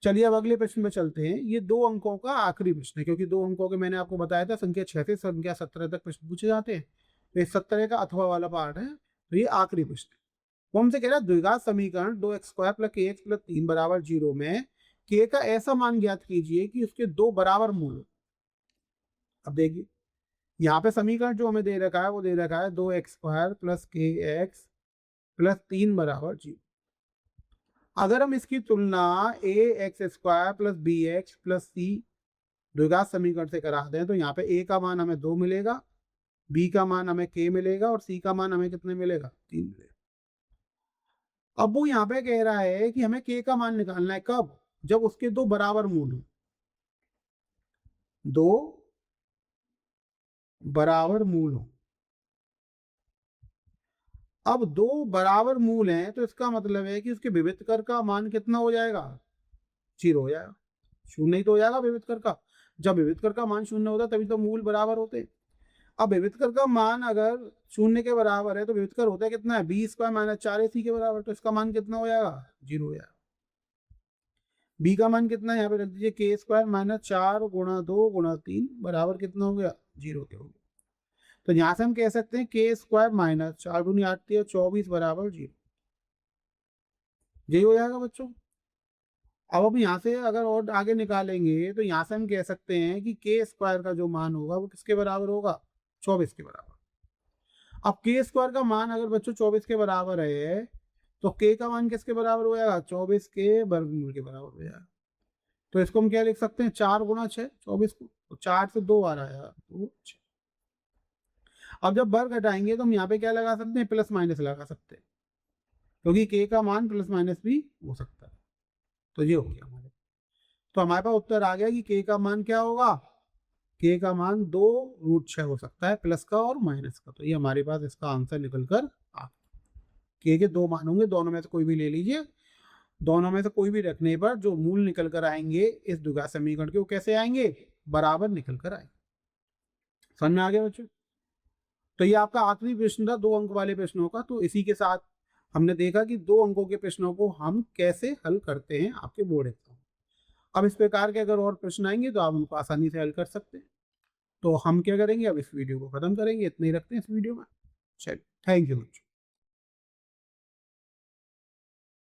चलिए अब अगले प्रश्न में चलते हैं। ये 2 अंकों का आखिरी प्रश्न है, क्योंकि 2 अंकों के मैंने आपको बताया था संख्या 6 से संख्या 17 तक प्रश्न पूछे जाते हैं। तो ये 17 का अथवा वाला पार्ट है, तो ये आखिरी प्रश्न है। वो हमसे कह रहा है द्विघात समीकरण 2x² + kx + 3 बराबर 0 में k का ऐसा मान ज्ञात कीजिए कि उसके 2 बराबर मूल हो। अब देखिए यहाँ पे समीकरण जो हमें दे रखा है वो दे रखा है 2x² + kx + 3 बराबर 0। अगर हम इसकी तुलना ax² + bx + c द्विघात समीकरण से करा दें तो यहाँ पे a का मान हमें 2 मिलेगा, b का मान हमें k मिलेगा और c का मान हमें कितने मिलेगा 3 मिलेगा। अब वो यहाँ पे कह रहा है कि हमें k का मान निकालना है, कब, जब उसके 2 बराबर मूल हो। 2 बराबर मूल हो। अब 2 बराबर मूल हैं तो इसका मतलब है कि उसके विविधकर का मान कितना हो जाएगा 0 हो जाएगा, 0 ही तो हो जाएगा विविधकर का। जब विविधकर का मान 0 होता है तभी तो मूल बराबर होते हैं। अब विविधकर का मान अगर 0 के बराबर है तो विविधकर होता है कितना है, b² - 4ac के बराबर। तो इसका मान कितना हो जाएगा 0 हो जाएगा। b का मान कितना है, यहाँ पे रख दीजिए k² - 4 × 2 × 3 बराबर कितना हो गया 0 के हो गया। तो यहाँ से हम कह सकते हैं k² - 4 दूनी 8 24 बराबर 0। यही हो जाएगा बच्चों। अब हम यहाँ से अगर और आगे निकालेंगे तो यहाँ से हम कह सकते हैं कि k² का जो मान होगा वो किसके बराबर होगा 24 के बराबर। अब k² का मान अगर बच्चों 24 के बराबर है तो k का मान किसके बराबर हो जाएगा 24 के वर्गमूल के बराबर हो जाएगा। तो इसको हम क्या लिख सकते हैं 4 × 6 24 को, तो 4 से 2 बार आया तो 6। अब जब वर्ग घटाएंगे तो हम यहाँ पे क्या लगा सकते हैं, प्लस माइनस लगा सकते हैं, क्योंकि k का मान प्लस माइनस भी हो सकता है। तो ये हो गया हमारे, तो हमारे पास उत्तर आ गया कि k का मान क्या होगा, के का मान 2√6 हो सकता है, प्लस का और माइनस का। तो ये हमारे पास इसका आंसर निकल कर आ, के 2 मान होंगे, दोनों में से कोई भी ले लीजिए। दोनों में से कोई भी रखने पर जो मूल निकल कर आएंगे इस द्विघात समीकरण के, वो कैसे आएंगे, बराबर निकल कर आएंगे। समझ में आ गया बच्चों? तो ये आपका आखिरी प्रश्न था 2 अंक वाले प्रश्नों का। तो इसी के साथ हमने देखा कि 2 अंकों के प्रश्नों को हम कैसे हल करते हैं आपके बोर्ड एग्जाम। अब इस प्रकार के अगर और प्रश्न आएंगे तो आप उनको आसानी से हल कर सकते हैं। तो हम क्या करेंगे, अब इस वीडियो को खत्म करेंगे, इतना ही रखते हैं इस वीडियो में। चलिए, थैंक यू बच्चों।